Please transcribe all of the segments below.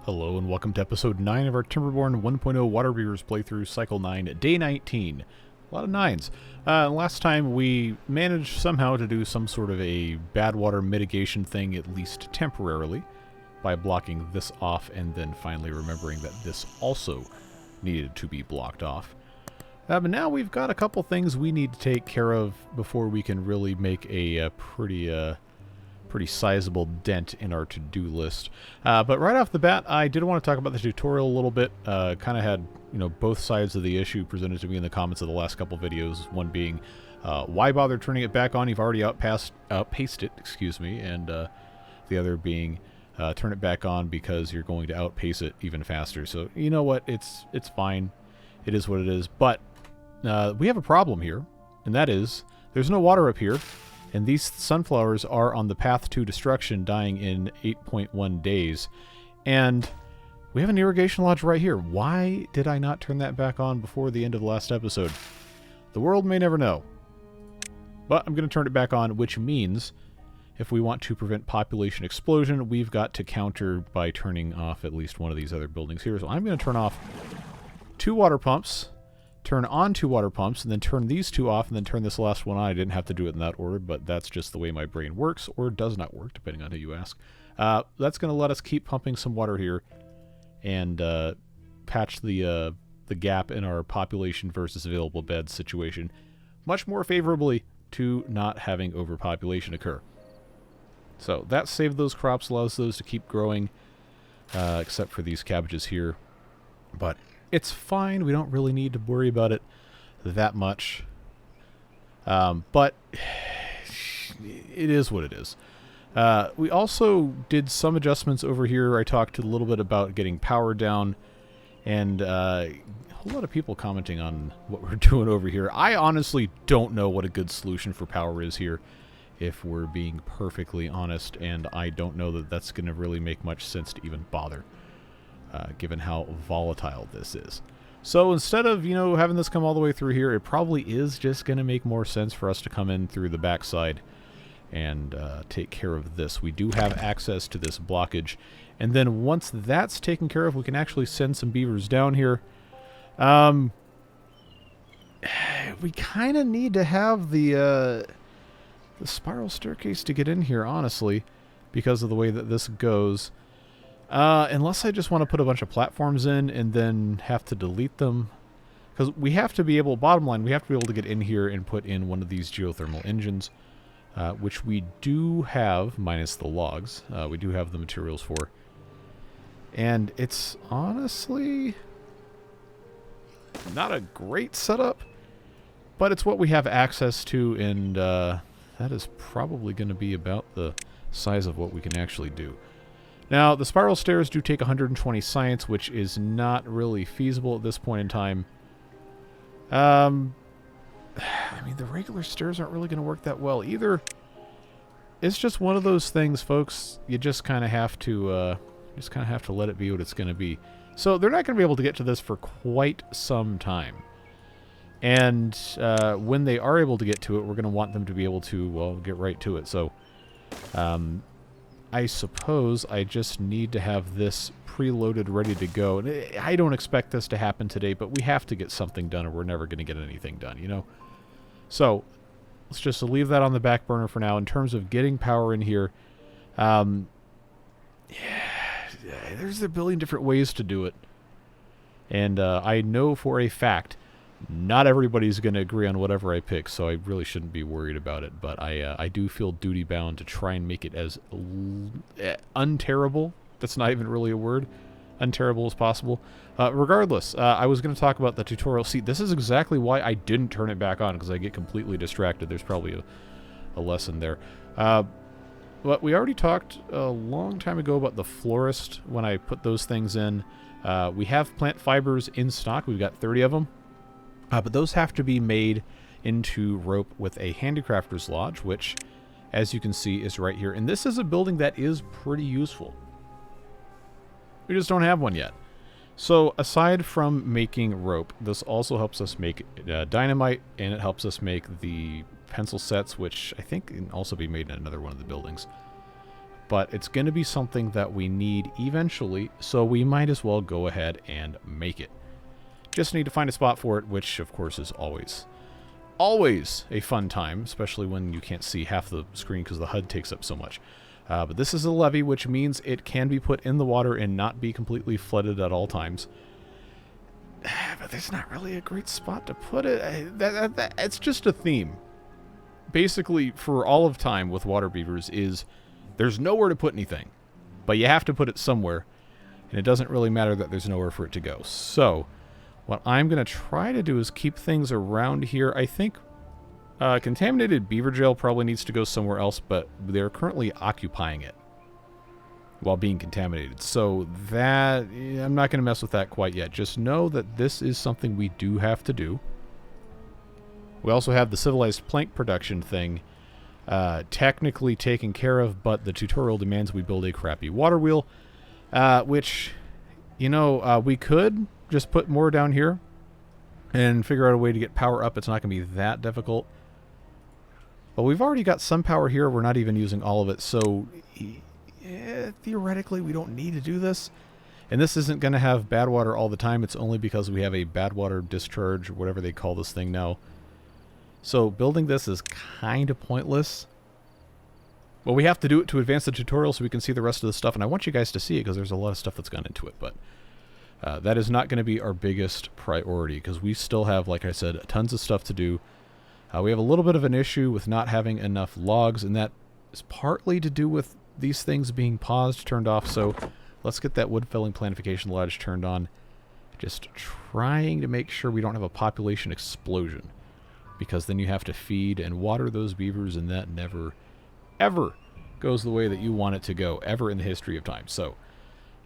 Hello and welcome to episode 9 of our Timberborn 1.0 Waterbeavers playthrough, cycle 9, day 19. A lot of 9s. Last time we managed somehow to do some sort of a bad water mitigation thing, at least temporarily, by blocking this off and then finally remembering that this also needed to be blocked off. But now we've got a couple things we need to take care of before we can really make a pretty sizable dent in our to-do list. But right off the bat, I did want to talk about the tutorial a little bit. Kind of had, both sides of the issue presented to me in the comments of the last couple videos. One being, why bother turning it back on? You've already outpaced it, excuse me. And the other being, turn it back on because you're going to outpace it even faster. So, you know what? It's fine. It is what it is. But we have a problem here, and that is, there's no water up here. And these sunflowers are on the path to destruction, dying in 8.1 days. And we have an irrigation lodge right here. Why did I not turn that back on before the end of the last episode? The world may never know. But I'm going to turn it back on, which means if we want to prevent population explosion, we've got to counter by turning off at least one of these other buildings here. So I'm going to turn off 2 water pumps, turn on 2 water pumps, and then turn these 2 off, and then turn this last one on. I didn't have to do it in that order, but that's just the way my brain works, or does not work, depending on who you ask. That's going to let us keep pumping some water here and patch the gap in our population versus available beds situation much more favorably to not having overpopulation occur. So that saved those crops, allows those to keep growing, except for these cabbages here. But it's fine. We don't really need to worry about it that much. But it is what it is. We also did some adjustments over here. I talked a little bit about getting power down, and a whole lot of people commenting on what we're doing over here. I honestly don't know what a good solution for power is here, if we're being perfectly honest, and I don't know that that's going to really make much sense to even bother. Given how volatile this is. So instead of, having this come all the way through here, it probably is just going to make more sense for us to come in through the backside and take care of this. We do have access to this blockage. And then once that's taken care of, we can actually send some beavers down here. We kind of need to have the spiral staircase to get in here, honestly, because of the way that this goes. Unless I just want to put a bunch of platforms in and then have to delete them. Because we have to be able, bottom line, we have to be able to get in here and put in one of these geothermal engines. Which we do have, minus the logs. We do have the materials for. And it's honestly not a great setup. But it's what we have access to, and that is probably going to be about the size of what we can actually do. Now, the spiral stairs do take 120 science, which is not really feasible at this point in time. I mean, the regular stairs aren't really going to work that well either. It's just one of those things, folks. You just kind of have to, let it be what it's going to be. So they're not going to be able to get to this for quite some time. And when they are able to get to it, we're going to want them to be able to, well, get right to it. So, I suppose I just need to have this preloaded, ready to go. And I don't expect this to happen today, but we have to get something done or we're never going to get anything done, So, let's just leave that on the back burner for now. In terms of getting power in here, there's a billion different ways to do it. And I know for a fact not everybody's going to agree on whatever I pick, so I really shouldn't be worried about it. But I do feel duty-bound to try and make it as unterrible, that's not even really a word, unterrible as possible. Regardless, I was going to talk about the tutorial. See, this is exactly why I didn't turn it back on, because I get completely distracted. There's probably a lesson there. But we already talked a long time ago about the florist when I put those things in. We have plant fibers in stock. We've got 30 of them. But those have to be made into rope with a handicrafter's lodge, which, as you can see, is right here. And this is a building that is pretty useful. We just don't have one yet. So, aside from making rope, this also helps us make dynamite, and it helps us make the pencil sets, which I think can also be made in another one of the buildings. but it's going to be something that we need eventually, so we might as well go ahead and make it. Just need to find a spot for it, which of course is always a fun time, especially when you can't see half the screen because the HUD takes up so much. But this is a levee, which means it can be put in the water and not be completely flooded at all times. But there's not really a great spot to put it. It's just a theme. Basically, for all of time with water beavers is there's nowhere to put anything. But you have to put it somewhere. And it doesn't really matter that there's nowhere for it to go. So, what I'm going to try to do is keep things around here. I think contaminated beaver gel probably needs to go somewhere else, but they're currently occupying it while being contaminated. So that, I'm not going to mess with that quite yet. Just know that this is something we do have to do. We also have the civilized plank production thing technically taken care of, but the tutorial demands we build a crappy water wheel, which, you know, we could just put more down here and figure out a way to get power up. It's not going to be that difficult. But we've already got some power here. We're not even using all of it. So theoretically, we don't need to do this. And this isn't going to have bad water all the time. It's only because we have a bad water discharge, or whatever they call this thing now. So building this is kind of pointless. Well, we have to do it to advance the tutorial so we can see the rest of the stuff. And I want you guys to see it because there's a lot of stuff that's gone into it. But that is not going to be our biggest priority because we still have, like I said, tons of stuff to do. We have a little bit of an issue with not having enough logs, and that is partly to do with these things being paused, turned off. So let's get that wood felling planification lodge turned on. Just trying to make sure we don't have a population explosion, because then you have to feed and water those beavers, and that never, ever goes the way that you want it to go, ever in the history of time. So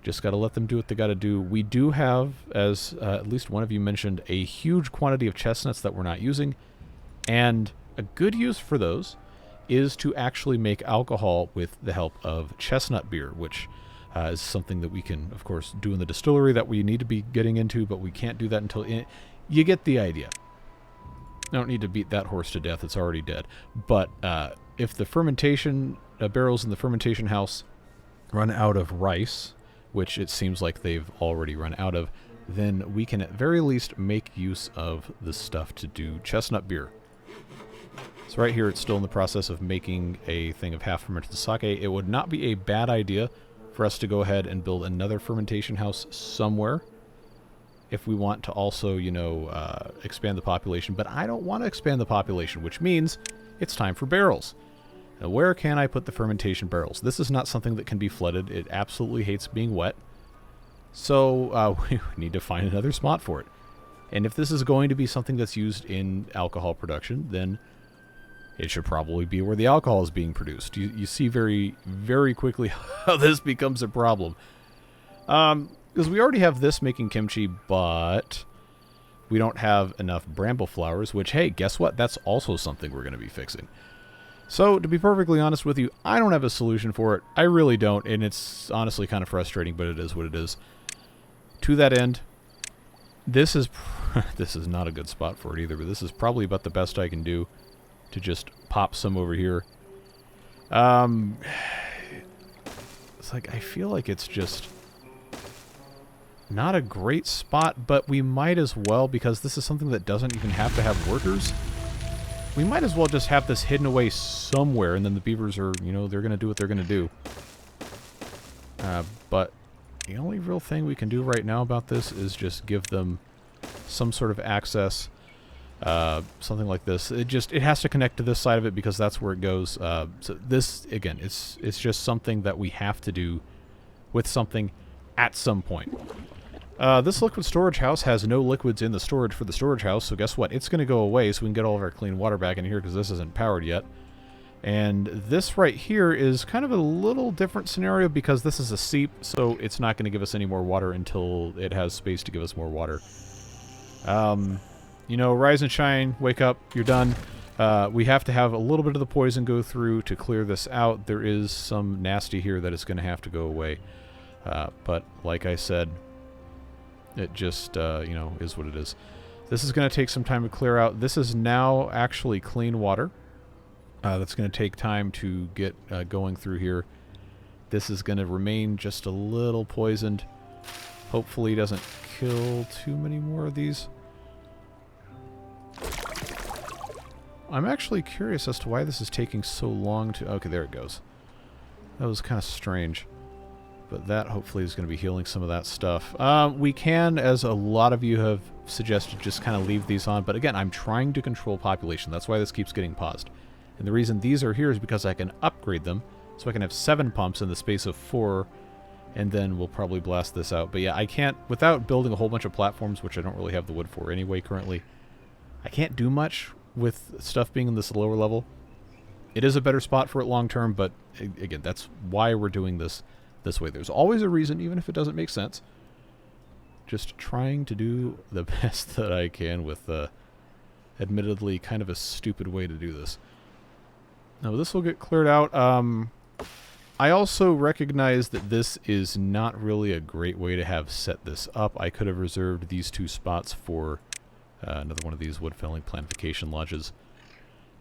just got to let them do what they got to do. We do have, as at least one of you mentioned, a huge quantity of chestnuts that we're not using. And a good use for those is to actually make alcohol with the help of chestnut beer, which is something that we can, of course, do in the distillery that we need to be getting into, but we can't do that until... You get the idea. I don't need to beat that horse to death. It's already dead. But if the fermentation barrels in the fermentation house run out of rice, which it seems like they've already run out of, then we can at very least make use of the stuff to do chestnut beer. So right here, it's still in the process of making a thing of half-fermented sake. It would not be a bad idea for us to go ahead and build another fermentation house somewhere if we want to also, you know, expand the population. But I don't want to expand the population, which means it's time for barrels. Now, where can I put the fermentation barrels? This is not something that can be flooded. It absolutely hates being wet. So we need to find another spot for it. And if this is going to be something that's used in alcohol production, then it should probably be where the alcohol is being produced. You see very, very quickly how this becomes a problem. Because we already have this making kimchi, but we don't have enough bramble flowers, which, hey, guess what? That's also something we're going to be fixing. So, to be perfectly honest with you, I don't have a solution for it. I really don't, and it's honestly kind of frustrating, but it is what it is. To that end, this is not a good spot for it either, but this is probably about the best I can do to just pop some over here. It's like, I feel like it's just not a great spot, but we might as well, because this is something that doesn't even have to have workers. We might as well just have this hidden away somewhere, and then the beavers are, you know, they're going to do what they're going to do. But the only real thing we can do right now about this is just give them some sort of access. Something like this. It has to connect to this side of it because that's where it goes. So this, again, it's just something that we have to do with something at some point. This liquid storage house has no liquids in the storage for the storage house, so guess what? It's going to go away so we can get all of our clean water back in here because this isn't powered yet. And this right here is kind of a little different scenario because this is a seep, so it's not going to give us any more water until it has space to give us more water. You know, rise and shine, wake up, you're done. We have to have a little bit of the poison go through to clear this out. There is some nasty here that is going to have to go away. But like I said, it just, you know, is what it is. This is going to take some time to clear out. This is now actually clean water. That's going to take time to get going through here. This is going to remain just a little poisoned. Hopefully it doesn't kill too many more of these. I'm actually curious as to why this is taking so long to... Okay, there it goes. That was kind of strange. But that hopefully is going to be healing some of that stuff. We can, as a lot of you have suggested, just kind of leave these on. But again, I'm trying to control population. That's why this keeps getting paused. And the reason these are here is because I can upgrade them. So I can have 7 pumps in the space of 4. And then we'll probably blast this out. But yeah, I can't, without building a whole bunch of platforms, which I don't really have the wood for anyway currently, I can't do much with stuff being in this lower level. It is a better spot for it long term, but again, that's why we're doing this way. There's always a reason, even if it doesn't make sense. Just trying to do the best that I can with, admittedly, kind of a stupid way to do this. Now, this will get cleared out. I also recognize that this is not really a great way to have set this up. I could have reserved these 2 spots for another one of these wood felling planification lodges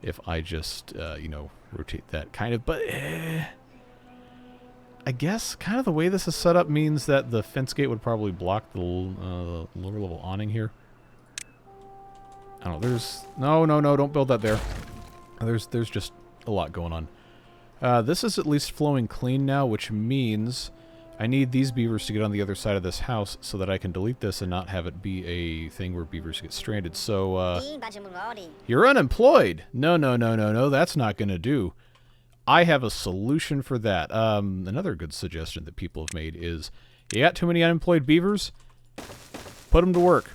if I just, you know, rotate that kind of, but I guess kind of the way this is set up means that the fence gate would probably block the lower level awning here. I don't know, there's... No, don't build that there. There's just a lot going on. This is at least flowing clean now, which means I need these beavers to get on the other side of this house so that I can delete this and not have it be a thing where beavers get stranded. So, you're unemployed! No, that's not gonna do. I have a solution for that. Another good suggestion that people have made is, you got too many unemployed beavers? Put them to work.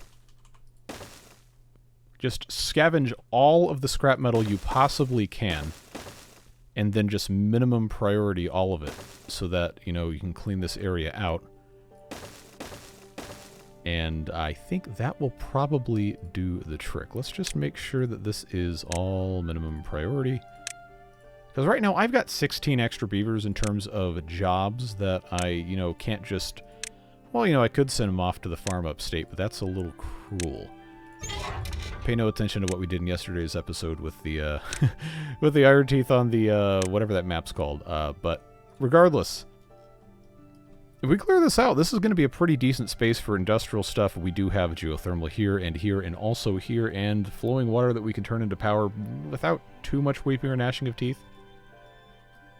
Just scavenge all of the scrap metal you possibly can, and then just minimum priority all of it, so that, you know, you can clean this area out. And I think that will probably do the trick. Let's just make sure that this is all minimum priority. Because right now I've got 16 extra beavers in terms of jobs that I, you know, can't just... Well, you know, I could send them off to the farm upstate, but that's a little cruel. Pay no attention to what we did in yesterday's episode with the with the iron teeth on the whatever that map's called. But regardless, if we clear this out, this is going to be a pretty decent space for industrial stuff. We do have geothermal here, and also here, and flowing water that we can turn into power without too much weeping or gnashing of teeth.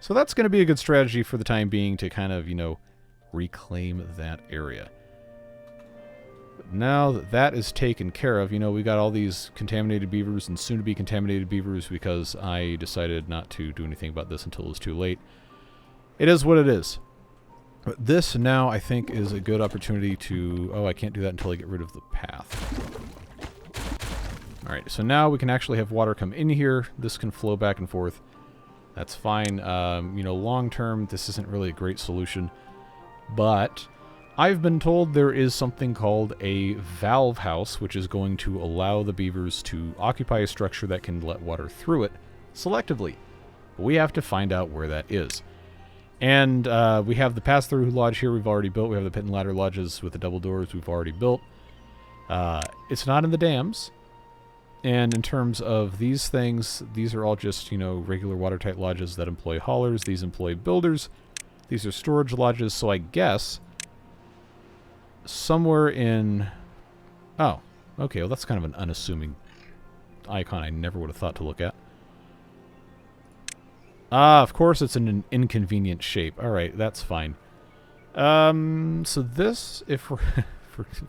So that's going to be a good strategy for the time being to kind of, you know, reclaim that area. But now that that is taken care of, you know, we got all these contaminated beavers and soon-to-be contaminated beavers because I decided not to do anything about this until it was too late. It is what it is. But this now, I think, is a good opportunity to... Oh, I can't do that until I get rid of the path. Alright, so now we can actually have water come in here. This can flow back and forth. That's fine. You know, long term, this isn't really a great solution. But I've been told there is something called a valve house, which is going to allow the beavers to occupy a structure that can let water through it selectively. But we have to find out where that is. And we have the pass-through lodge here we've already built. We have the pit and ladder lodges with the double doors we've already built. It's not in the dams. And in terms of these things, these are all just, you know, regular watertight lodges that employ haulers. These employ builders. These are storage lodges. So I guess somewhere in... Oh, okay. Well, that's kind of an unassuming icon I never would have thought to look at. Ah, of course it's in an inconvenient shape. All right, that's fine. So this, if we're...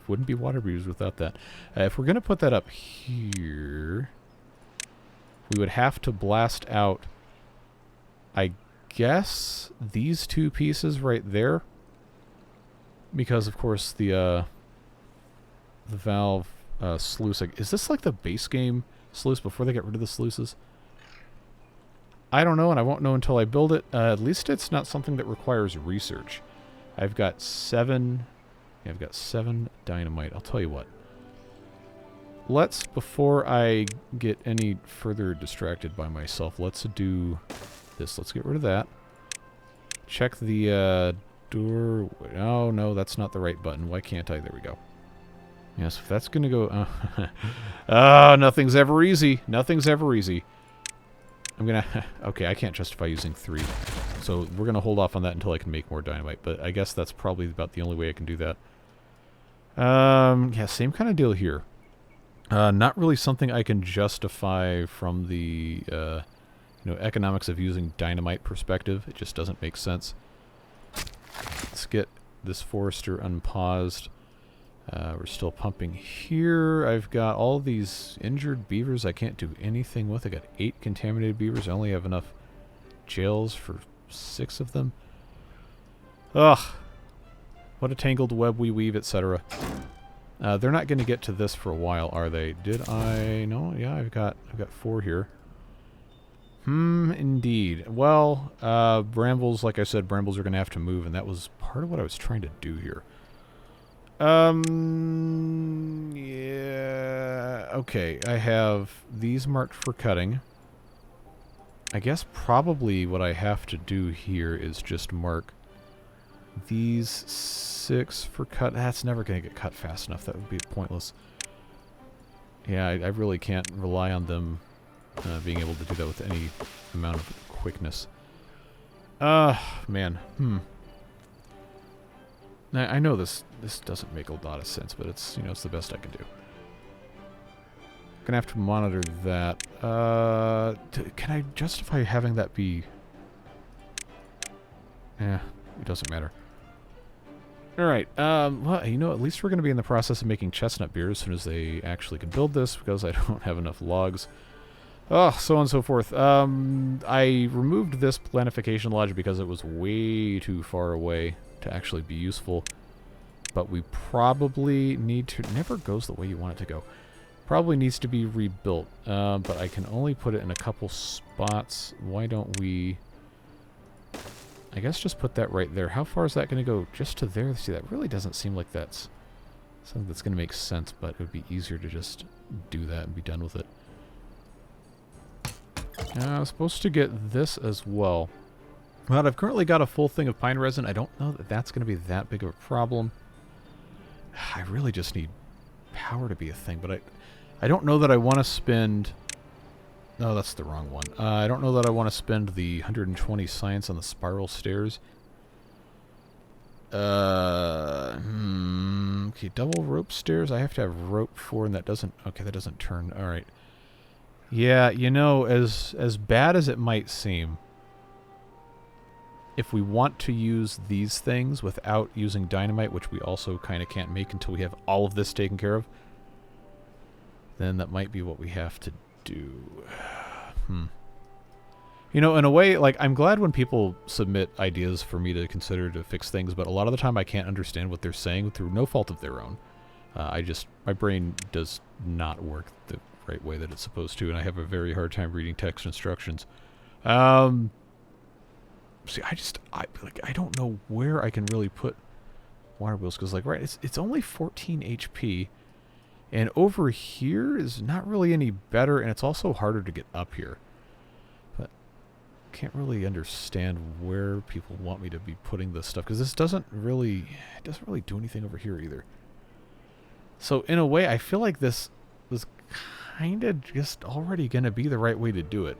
wouldn't be water beavers without that. If we're going to put that up here, we would have to blast out, I guess, these 2 pieces right there. Because, of course, the valve sluice... Is this like the base game sluice before they get rid of the sluices? I don't know, and I won't know until I build it. At least it's not something that requires research. I've got 7... Yeah, I've got 7 dynamite. I'll tell you what. Let's, before I get any further distracted by myself, let's do this. Let's get rid of that. Check the door. Oh, no, that's not the right button. Why can't I? There we go. Yes, if that's going to go... Oh, nothing's ever easy. Nothing's ever easy. I'm going to... Okay, I can't justify using 3. So we're going to hold off on that until I can make more dynamite, but I guess that's probably about the only way I can do that. Yeah, same kind of deal here. Not really something I can justify from the economics of using dynamite perspective. It just doesn't make sense. Let's get this forester unpaused. We're still pumping here. I've got all these injured beavers I can't do anything with. I got 8 contaminated beavers. I only have enough jails for 6 of them. Ugh. What a tangled web we weave, etc. They're not going to get to this for a while, are they? Did I? No, yeah, I've got 4 here. Indeed. Well, brambles, like I said, brambles are going to have to move, and that was part of what I was trying to do here. Yeah, okay, I have these marked for cutting. I guess probably what I have to do here is just mark these 6 for cut. That's never going to get cut fast enough. That would be pointless. Yeah, I really can't rely on them being able to do that with any amount of quickness. Man. I know this doesn't make a lot of sense, but it's, it's the best I can do. Gonna have to monitor that. Can I justify having that be... it doesn't matter. Alright, well, at least we're gonna be in the process of making chestnut beer as soon as they actually can build this, because I don't have enough logs. Oh, so on and so forth. I removed this planification lodge because it was way too far away to actually be useful. But we probably need to... Never goes the way you want it to go. Probably needs to be rebuilt. But I can only put it in a couple spots. Why don't we... I guess just put that right there. How far is that going to go? Just to there? See, that really doesn't seem like that's something that's going to make sense, but it would be easier to just do that and be done with it. I was supposed to get this as well. Well, I've currently got a full thing of pine resin. I don't know that that's going to be that big of a problem. I really just need power to be a thing, but I don't know that I want to spend... No, that's the wrong one. I don't know that I want to spend the 120 science on the spiral stairs. Okay, double rope stairs. I have to have rope for, and that doesn't... Okay, that doesn't turn. All right. Yeah, as bad as it might seem, if we want to use these things without using dynamite, which we also kind of can't make until we have all of this taken care of, then that might be what we have to do. In a way, like, I'm glad when people submit ideas for me to consider to fix things, but a lot of the time I can't understand what they're saying through no fault of their own. My brain does not work the right way that it's supposed to, and I have a very hard time reading text instructions. See, I don't know where I can really put water wheels, because, like, right, it's only 14 HP, and over here is not really any better, and it's also harder to get up here. But can't really understand where people want me to be putting this stuff, because this doesn't really do anything over here either. So in a way, I feel like this was kind of just already going to be the right way to do it.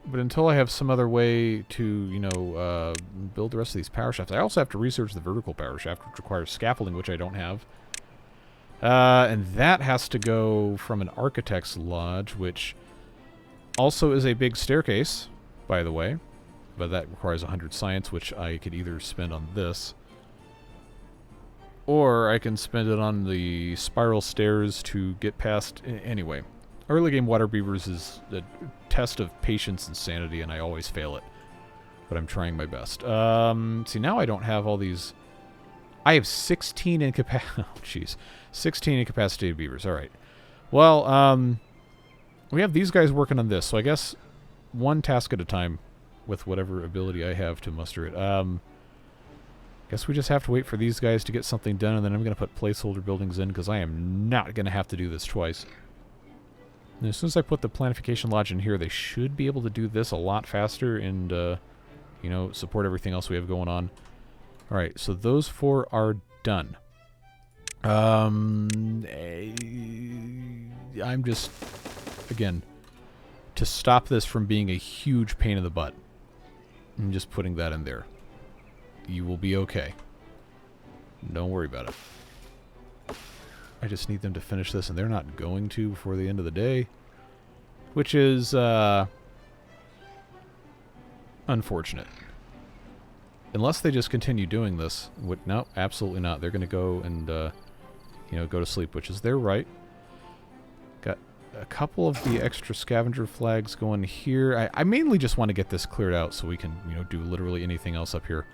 But until I have some other way to, build the rest of these power shafts, I also have to research the vertical power shaft, which requires scaffolding, which I don't have. And that has to go from an architect's lodge, which also is a big staircase, by the way. But that requires 100 science, which I could either spend on this, or I can spend it on the spiral stairs to get past... Anyway, early game water beavers is a test of patience and sanity, and I always fail it. But I'm trying my best. See, now I don't have all these... I have 16 incapacitated... Oh, jeez. 16 incapacitated beavers. All right. Well, we have these guys working on this, so I guess one task at a time with whatever ability I have to muster it. Guess we just have to wait for these guys to get something done, and then I'm going to put placeholder buildings in, because I am not going to have to do this twice. And as soon as I put the planification lodge in here, they should be able to do this a lot faster and, support everything else we have going on. Alright, so those 4 are done. I'm just, again, to stop this from being a huge pain in the butt, I'm just putting that in there. You will be okay. Don't worry about it. I just need them to finish this, and they're not going to before the end of the day. Which is, unfortunate. Unless they just continue doing this. No, absolutely not. They're going to go and, you know, go to sleep, which is their right. Got a couple of the extra scavenger flags going here. I mainly just want to get this cleared out so we can, you know, do literally anything else up here.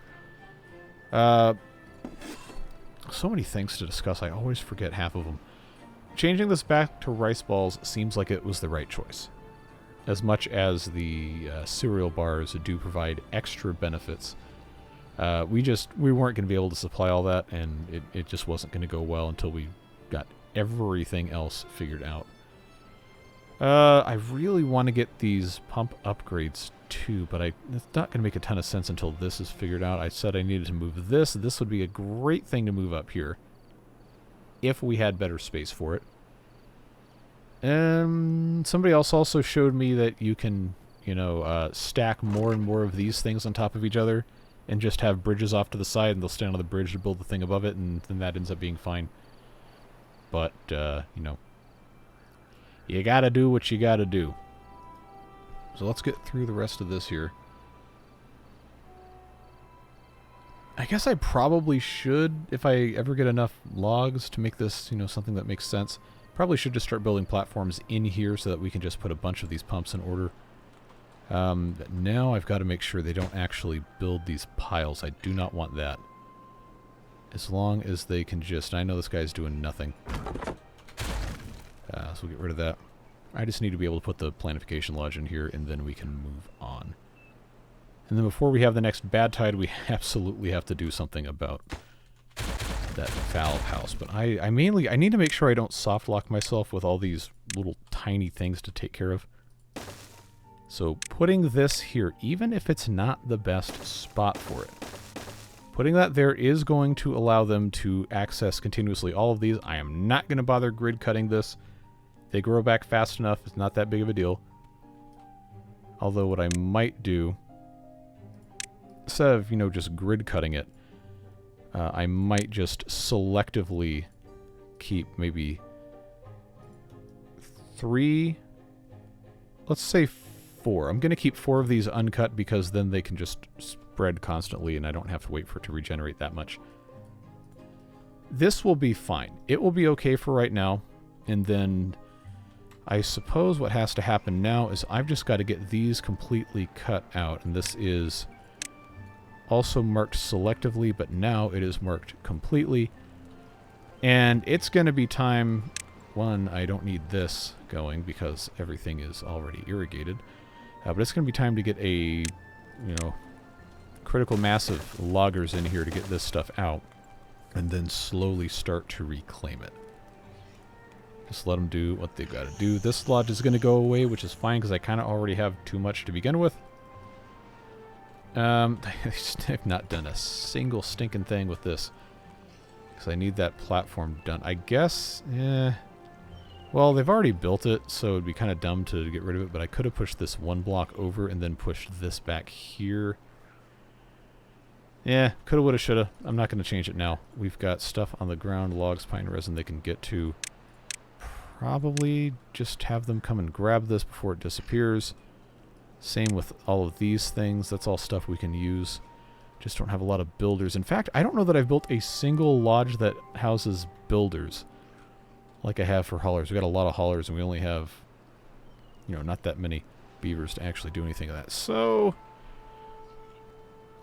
So many things to discuss. I always forget half of them. Changing this back to rice balls seems like it was the right choice. As much as the cereal bars do provide extra benefits. We weren't going to be able to supply all that, and it just wasn't going to go well until we got everything else figured out. I really want to get these pump upgrades too, but it's not going to make a ton of sense until this is figured out. I said I needed to move this. This would be a great thing to move up here if we had better space for it. Somebody else also showed me that you can, you know, stack more and more of these things on top of each other and just have bridges off to the side, and they'll stand on the bridge to build the thing above it, and then that ends up being fine. But, you know, you gotta do what you gotta do. So let's get through the rest of this here. I guess I probably should, if I ever get enough logs to make this, you know, something that makes sense, probably should just start building platforms in here so that we can just put a bunch of these pumps in order. But now I've got to make sure they don't actually build these piles. I do not want that. As long as they can just... I know this guy's doing nothing. So we'll get rid of that. I just need to be able to put the planification lodge in here, and then we can move on. And then before we have the next bad tide, we absolutely have to do something about that valve house. But I need to make sure I don't soft lock myself with all these little tiny things to take care of. So putting this here, even if it's not the best spot for it, putting that there is going to allow them to access continuously all of these. I am not going to bother grid cutting this. They grow back fast enough. It's not that big of a deal. Although what I might do, instead of, you know, just grid cutting it, I might just selectively keep maybe 3, let's say 4. I'm going to keep 4 of these uncut because then they can just spread constantly and I don't have to wait for it to regenerate that much. This will be fine. It will be okay for right now. And then I suppose what has to happen now is I've just got to get these completely cut out. And this is also marked selectively, but now it is marked completely. And it's going to be time... One, I don't need this going because everything is already irrigated. But it's going to be time to get a, you know, critical mass of loggers in here to get this stuff out. And then slowly start to reclaim it. Just let them do what they've got to do. This lodge is going to go away, which is fine because I kind of already have too much to begin with. I've not done a single stinking thing with this. Because I need that platform done. I guess, well, they've already built it, so it'd be kind of dumb to get rid of it. But I could have pushed this one block over and then pushed this back here. Yeah, coulda, woulda, shoulda. I'm not going to change it now. We've got stuff on the ground, logs, pine resin they can get to. Probably just have them come and grab this before it disappears. Same with all of these things. That's all stuff we can use. Just don't have a lot of builders. In fact, I don't know that I've built a single lodge that houses builders like I have for haulers. We've got a lot of haulers and we only have, you know, not that many beavers to actually do anything of that. So,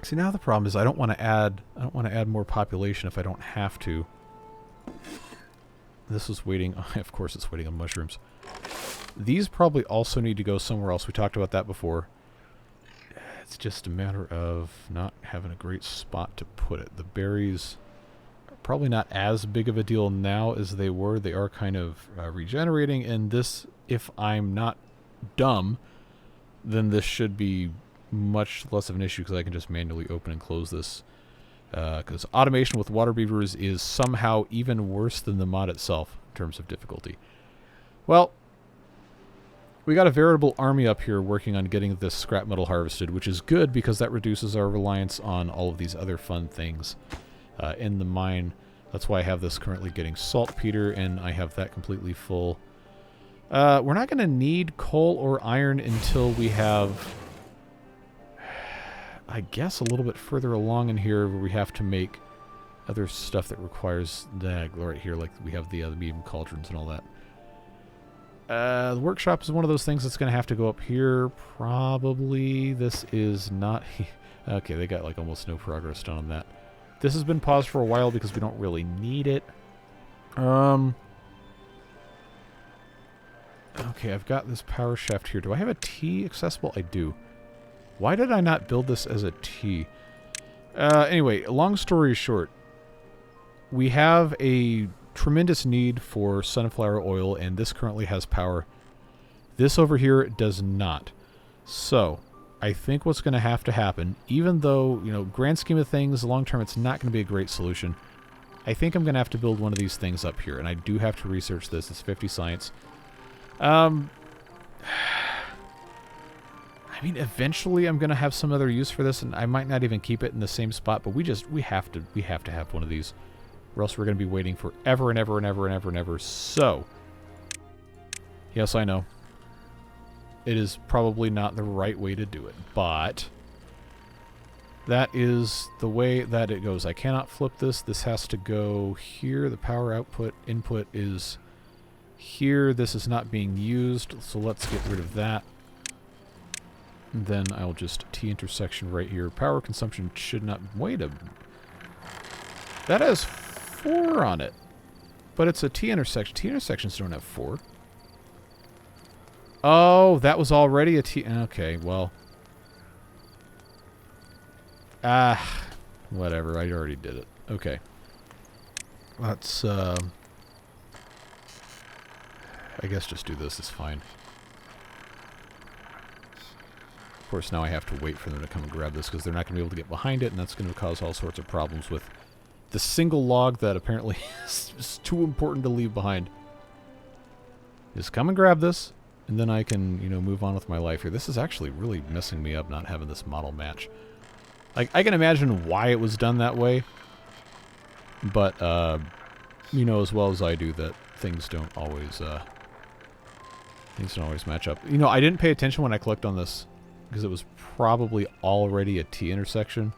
see, now the problem is I don't want to add more population if I don't have to. This is waiting, of course it's waiting on mushrooms. These probably also need to go somewhere else. We talked about that before. It's just a matter of not having a great spot to put it. The berries are probably not as big of a deal now as they were. They are kind of regenerating, and this, if I'm not dumb, then this should be much less of an issue because I can just manually open and close this. Because automation with water beavers is somehow even worse than the mod itself in terms of difficulty. Well, We got a veritable army up here working on getting this scrap metal harvested, which is good because that reduces our reliance on all of these other fun things in the mine. That's why I have this currently getting saltpeter, and I have that completely full. We're not going to need coal or iron until we have, I guess, a little bit further along in here where we have to make other stuff that requires that right here, like we have the medium cauldrons and all that. The workshop is one of those things that's going to have to go up here, probably. This is not... Okay, they got like almost no progress done on that. This has been paused for a while because we don't really need it. Okay, I've got this power shaft here. Do I have a T accessible? I do. Why did I not build this as a T? Anyway, long story short, we have a tremendous need for sunflower oil, and this currently has power. This over here does not. So, I think what's going to have to happen, even though, you know, grand scheme of things, long term, it's not going to be a great solution. I think I'm going to have to build one of these things up here, and I do have to research this. It's 50 science. I mean, eventually I'm going to have some other use for this, and I might not even keep it in the same spot, but we have to have one of these, or else we're going to be waiting forever and ever and ever and ever and ever. So, yes, I know. It is probably not the right way to do it, but that is the way that it goes. I cannot flip this. This has to go here. The power input is here. This is not being used, so let's get rid of that. And then I'll just T intersection right here. Power consumption should not... Wait a... That has 4 on it. But it's a T intersection. T intersections don't have 4. Oh, that was already a T... Okay, well... Whatever. I already did it. Okay. Let's, I guess just do this. It's fine. Of course, now I have to wait for them to come and grab this because they're not going to be able to get behind it, and that's going to cause all sorts of problems with the single log that apparently is too important to leave behind. Just come and grab this, and then I can, you know, move on with my life here. This is actually really messing me up not having this model match. Like, I can imagine why it was done that way, but, you know as well as I do that things don't always match up. You know, I didn't pay attention when I clicked on this because it was probably already a T intersection.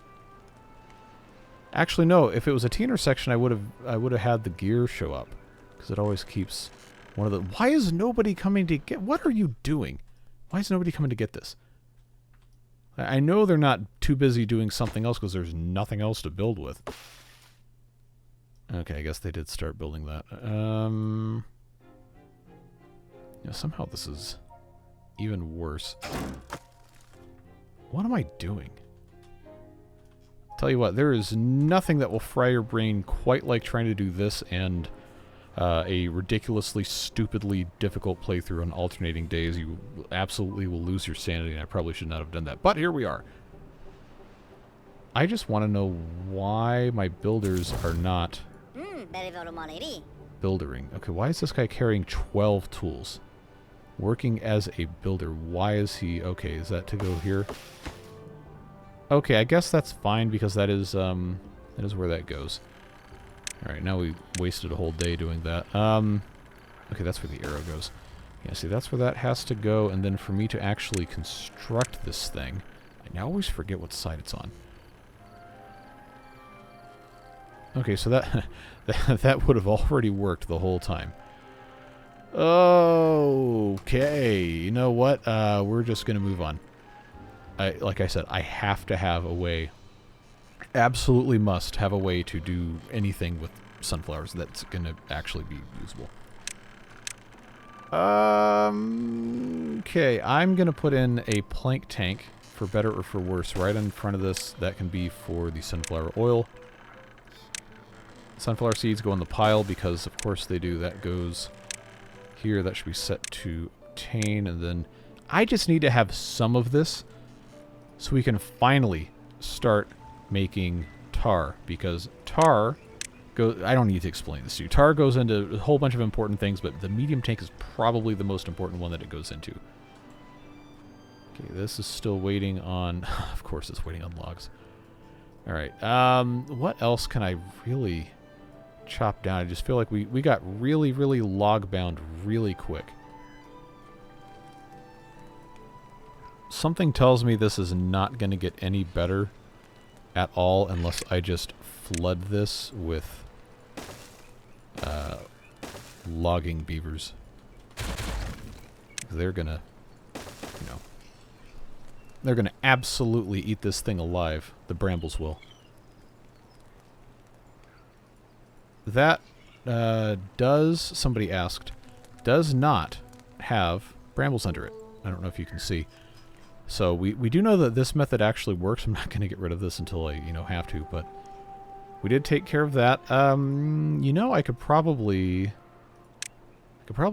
Actually, no. If it was a T intersection, I would have had the gear show up because it always keeps one of the... Why is nobody coming to get... What are you doing? Why is nobody coming to get this? I know they're not too busy doing something else because there's nothing else to build with. Okay, I guess they did start building that. Yeah, somehow this is even worse. What am I doing? Tell you what, there is nothing that will fry your brain quite like trying to do this and a ridiculously, stupidly difficult playthrough on alternating days. You absolutely will lose your sanity, and I probably should not have done that. But here we are. I just want to know why my builders are not buildering. Okay, why is this guy carrying 12 tools? Working as a builder. Why is he... Okay, is that to go here? Okay, I guess that's fine because that is where that goes. Alright, now we wasted a whole day doing that. Okay, that's where the arrow goes. Yeah, see, that's where that has to go, and then for me to actually construct this thing, I always forget what side it's on. Okay, so that that would have already worked the whole time. Okay, you know what? We're just going to move on. Like I said, I have to have a way... Absolutely must have a way to do anything with sunflowers that's going to actually be usable. Okay, I'm going to put in a plank tank, for better or for worse, right in front of this. That can be for the sunflower oil. Sunflower seeds go in the pile because, of course, they do. That goes here. That should be set to obtain, and then I just need to have some of this so we can finally start making tar, because tar goes... I don't need to explain this to you. Tar goes into a whole bunch of important things, but the medium tank is probably the most important one that it goes into. Okay, this is still waiting on... of course it's waiting on logs. Alright, what else can I really chop down? I just feel like we got really, really log-bound really quick. Something tells me this is not going to get any better at all unless I just flood this with logging beavers. They're gonna, you know, they're gonna absolutely eat this thing alive. The brambles will. That does, somebody asked, does not have brambles under it. I don't know if you can see. So we do know that this method actually works. I'm not going to get rid of this until I, you know, have to, but we did take care of that. You know, I could probably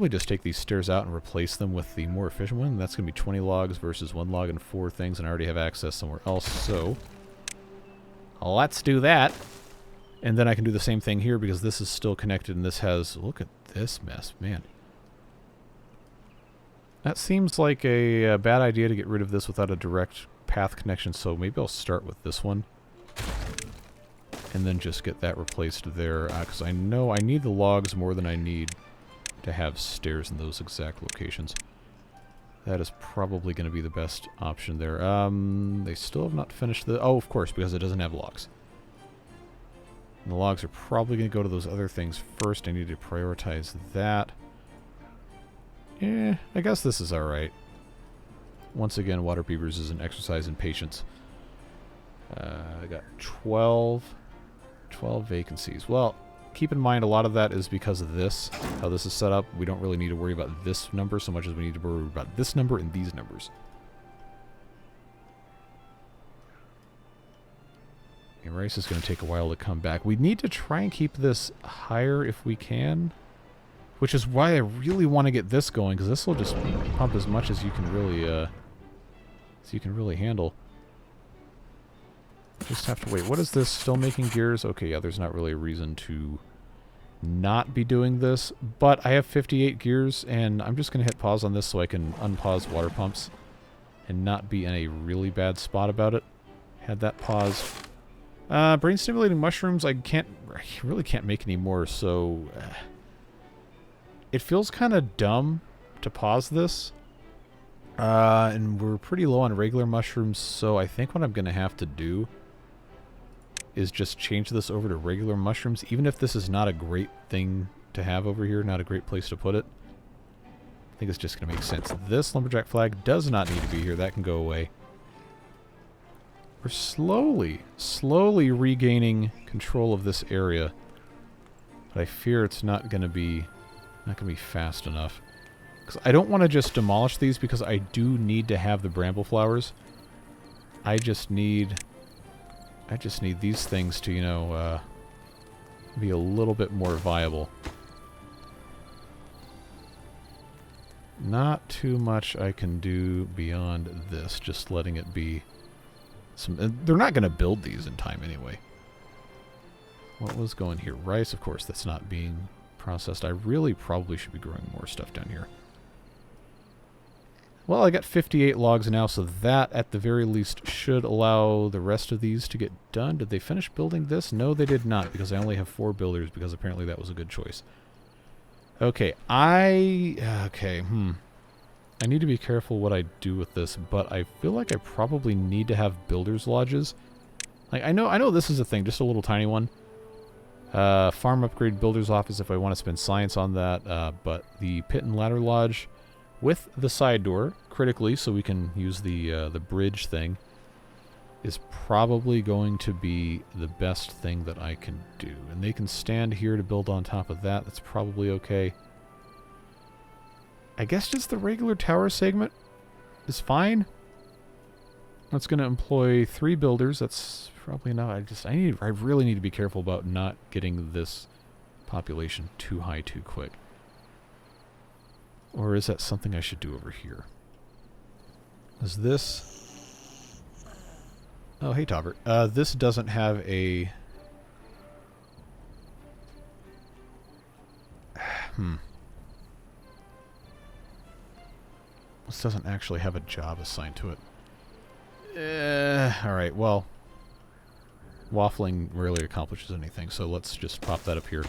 just take these stairs out and replace them with the more efficient one. That's going to be 20 logs versus 1 log and 4 things, and I already have access somewhere else, so let's do that. And then I can do the same thing here because this is still connected and this has, look at this mess, man. That seems like a bad idea to get rid of this without a direct path connection, so maybe I'll start with this one. And then just get that replaced there, because I know I need the logs more than I need to have stairs in those exact locations. That is probably going to be the best option there. They still have not finished the... Oh, of course, because it doesn't have logs. And the logs are probably going to go to those other things first. I need to prioritize that. I guess this is alright. Once again, water beavers is an exercise in patience. I got 12 vacancies. Well, keep in mind a lot of that is because of this, how this is set up. We don't really need to worry about this number so much as we need to worry about this number and these numbers. And rice is going to take a while to come back. We need to try and keep this higher if we can. Which is why I really want to get this going, because this will just pump as much as you can really handle. Just have to wait. What is this? Still making gears? Okay, yeah, there's not really a reason to not be doing this, but I have 58 gears, and I'm just going to hit pause on this so I can unpause water pumps and not be in a really bad spot about it. Had that pause. Brain stimulating mushrooms, I really can't make any more, so... It feels kind of dumb to pause this. And we're pretty low on regular mushrooms, so I think what I'm going to have to do is just change this over to regular mushrooms, even if this is not a great thing to have over here, not a great place to put it. I think it's just going to make sense. This lumberjack flag does not need to be here. That can go away. We're slowly regaining control of this area, but I fear it's not going to be fast enough. Because I don't want to just demolish these because I do need to have the bramble flowers. I just need these things to, you know, be a little bit more viable. Not too much I can do beyond this, just letting it be some... They're not going to build these in time anyway. What was going here? Rice, of course, that's not being processed. I really probably should be growing more stuff down here. Well, I got 58 logs now, so that, at the very least, should allow the rest of these to get done. Did they finish building this? No, they did not, because I only have 4 builders, because apparently that was a good choice. Okay, I need to be careful what I do with this, but I feel like I probably need to have builders' lodges. Like, I know this is a thing, just a little tiny one. Farm upgrade builder's office if I want to spend science on that, but the pit and ladder lodge with the side door, critically, so we can use the bridge thing, is probably going to be the best thing that I can do. And they can stand here to build on top of that. That's probably okay. I guess just the regular tower segment is fine. That's going to employ 3 builders. That's probably not. I really need to be careful about not getting this population too high too quick. Or is that something I should do over here? Is this... Oh, hey, Tobert. This doesn't have a... This doesn't actually have a job assigned to it. Alright, well, waffling rarely accomplishes anything, so let's just pop that up here.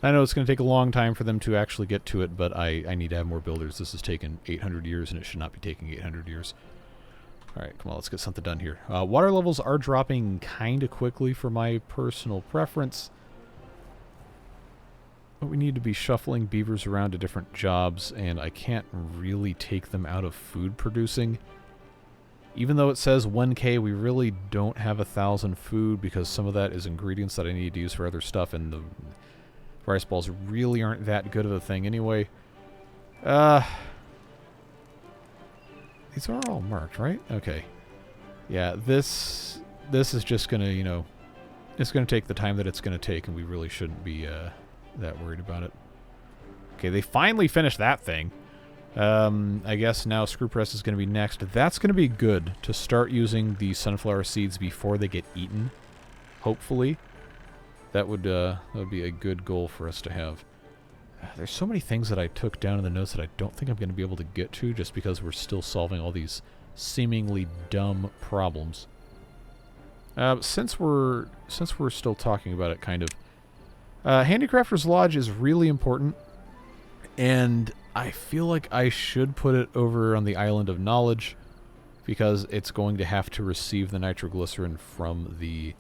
I know it's going to take a long time for them to actually get to it, but I need to have more builders. This has taken 800 years, and it should not be taking 800 years. Alright, come on, let's get something done here. Water levels are dropping kind of quickly for my personal preference. But we need to be shuffling beavers around to different jobs, and I can't really take them out of food producing. Even though it says 1K, we really don't have 1,000 food because some of that is ingredients that I need to use for other stuff, and the rice balls really aren't that good of a thing anyway. These are all marked, right? Okay. Yeah, this is just going to, you know, it's going to take the time that it's going to take, and we really shouldn't be that worried about it. Okay, they finally finished that thing. I guess now screw press is going to be next. That's going to be good to start using the sunflower seeds before they get eaten. Hopefully. That would be a good goal for us to have. There's so many things that I took down in the notes that I don't think I'm going to be able to get to just because we're still solving all these seemingly dumb problems. Since we're still talking about it, kind of, Handicrafter's Lodge is really important, and I feel like I should put it over on the Island of Knowledge because it's going to have to receive the nitroglycerin from the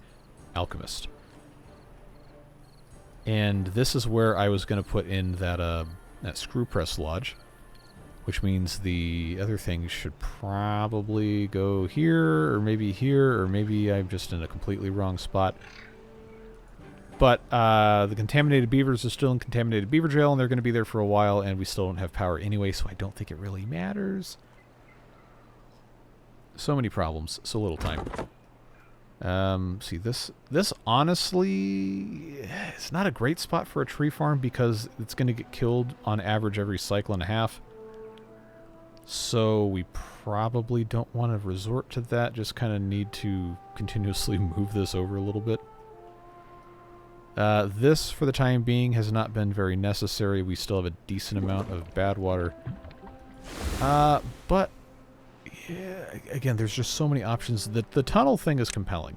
alchemist. And this is where I was going to put in that screw press lodge, which means the other thing should probably go here, or maybe I'm just in a completely wrong spot. But the contaminated beavers are still in contaminated beaver jail, and they're going to be there for a while, and we still don't have power anyway, so I don't think it really matters. So many problems, so little time. See, this honestly is not a great spot for a tree farm because it's going to get killed on average every cycle and a half. So we probably don't want to resort to that, just kind of need to continuously move this over a little bit. This, for the time being, has not been very necessary. We still have a decent amount of bad water. But, yeah, again, there's just so many options. The tunnel thing is compelling.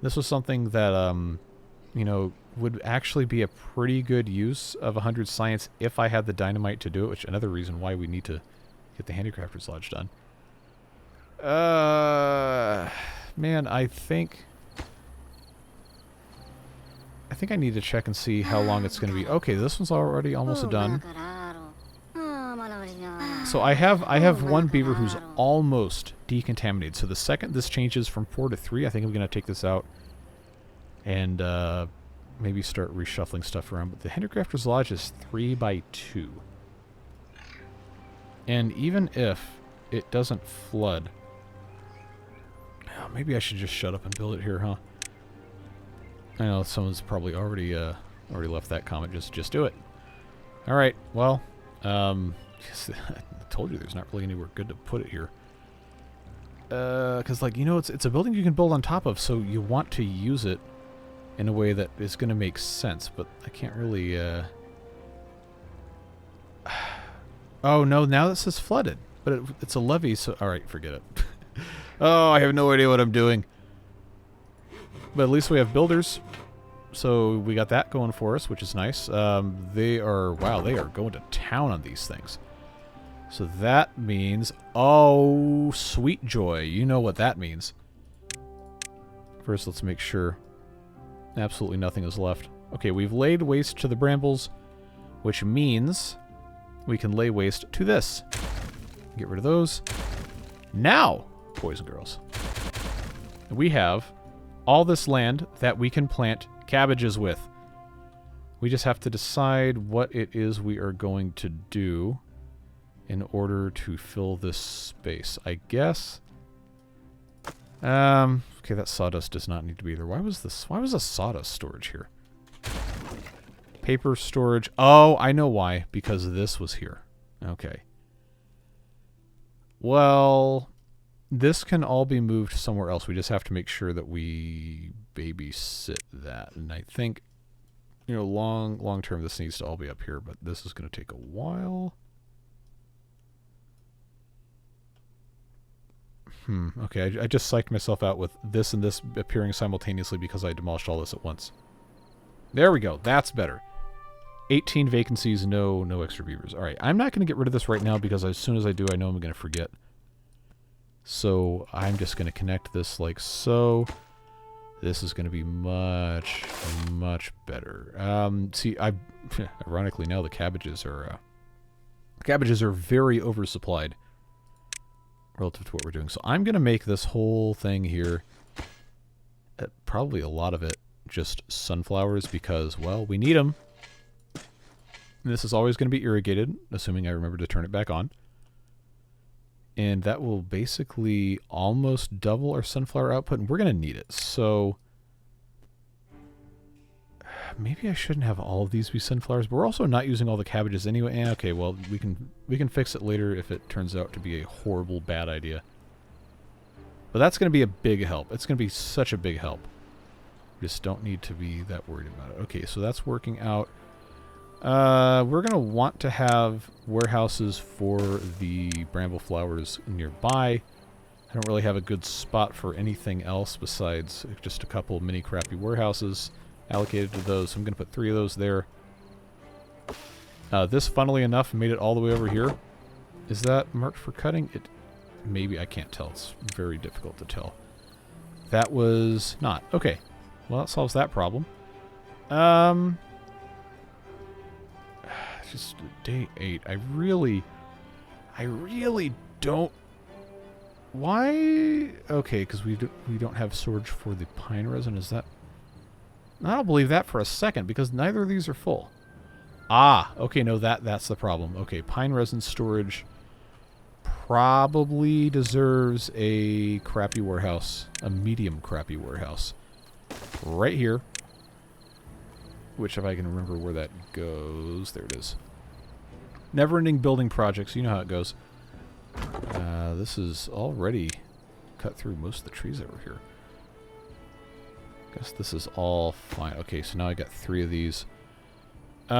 This was something that, you know, would actually be a pretty good use of 100 science if I had the dynamite to do it, which is another reason why we need to get the Handicrafter's Lodge done. Man, I think I need to check and see how long it's going to be. Okay, this one's already almost done. So I have one beaver who's almost decontaminated. So the second this changes from 4 to 3, I think I'm going to take this out and maybe start reshuffling stuff around. But the Handicrafter's Lodge is 3 by 2. And even if it doesn't flood, maybe I should just shut up and build it here, huh? I know someone's probably already left that comment. Just do it. All right. Well, I told you there's not really anywhere good to put it here. Because, like, you know, it's a building you can build on top of, so you want to use it in a way that is going to make sense. But I can't really. Oh no! Now this is flooded, but it's a levee. So all right, forget it. Oh, I have no idea what I'm doing. But at least we have builders, so we got that going for us, which is nice. They are going to town on these things. So that means, oh, sweet joy, you know what that means. First, let's make sure absolutely nothing is left. Okay, we've laid waste to the brambles, which means we can lay waste to this. Get rid of those. Now, boys and girls, we have all this land that we can plant cabbages with. We just have to decide what it is we are going to do in order to fill this space. I guess. Okay, that sawdust does not need to be there. Why was a sawdust storage here? Paper storage. Oh, I know why. Because this was here. Okay. Well, this can all be moved somewhere else. We just have to make sure that we babysit that. And I think, you know, long term, this needs to all be up here, but this is going to take a while. Okay, I just psyched myself out with this and this appearing simultaneously because I demolished all this at once. There we go. That's better. 18 vacancies, no extra beavers. All right, I'm not going to get rid of this right now because as soon as I do, I know I'm going to forget. So I'm just going to connect this like so. This is going to be much, much better. See, ironically now the cabbages are very oversupplied relative to what we're doing. So I'm going to make this whole thing here, probably a lot of it, just sunflowers because, well, we need them. And this is always going to be irrigated, assuming I remember to turn it back on. And that will basically almost double our sunflower output, and we're going to need it. So maybe I shouldn't have all of these be sunflowers, but we're also not using all the cabbages anyway. Okay, well, we can fix it later if it turns out to be a horrible, bad idea. But that's going to be a big help. It's going to be such a big help. Just don't need to be that worried about it. Okay, so that's working out. We're going to want to have warehouses for the bramble flowers nearby. I don't really have a good spot for anything else besides just a couple mini crappy warehouses allocated to those. So I'm going to put 3 of those there. This, funnily enough, made it all the way over here. Is that marked for cutting? It maybe, I can't tell. It's very difficult to tell. That was not. Okay. Well, that solves that problem. Just day 8. I really don't. Why? Okay, because we don't have storage for the pine resin. Is that? I don't believe that for a second because neither of these are full. Ah, okay, no, that's the problem. Okay, pine resin storage probably deserves a crappy warehouse, a medium crappy warehouse, right here. Which, if I can remember where that goes, there it is. Never-ending building projects, you know how it goes. This is already cut through most of the trees over here. Guess this is all fine. Okay, so now I got 3 of these. You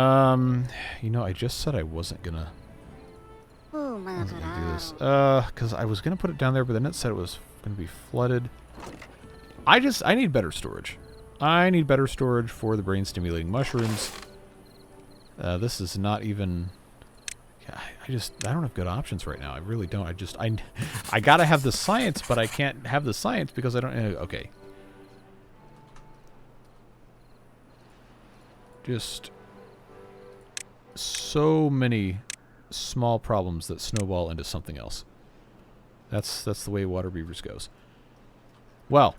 know, I just said I wasn't gonna do this. Because I was gonna put it down there, but then it said it was gonna be flooded. I need better storage. I need better storage for the brain-stimulating mushrooms. This is not even... I don't have good options right now. I really don't. I gotta have the science, but I can't have the science because I don't... Okay. Just so many small problems that snowball into something else. That's the way water beavers goes. Well,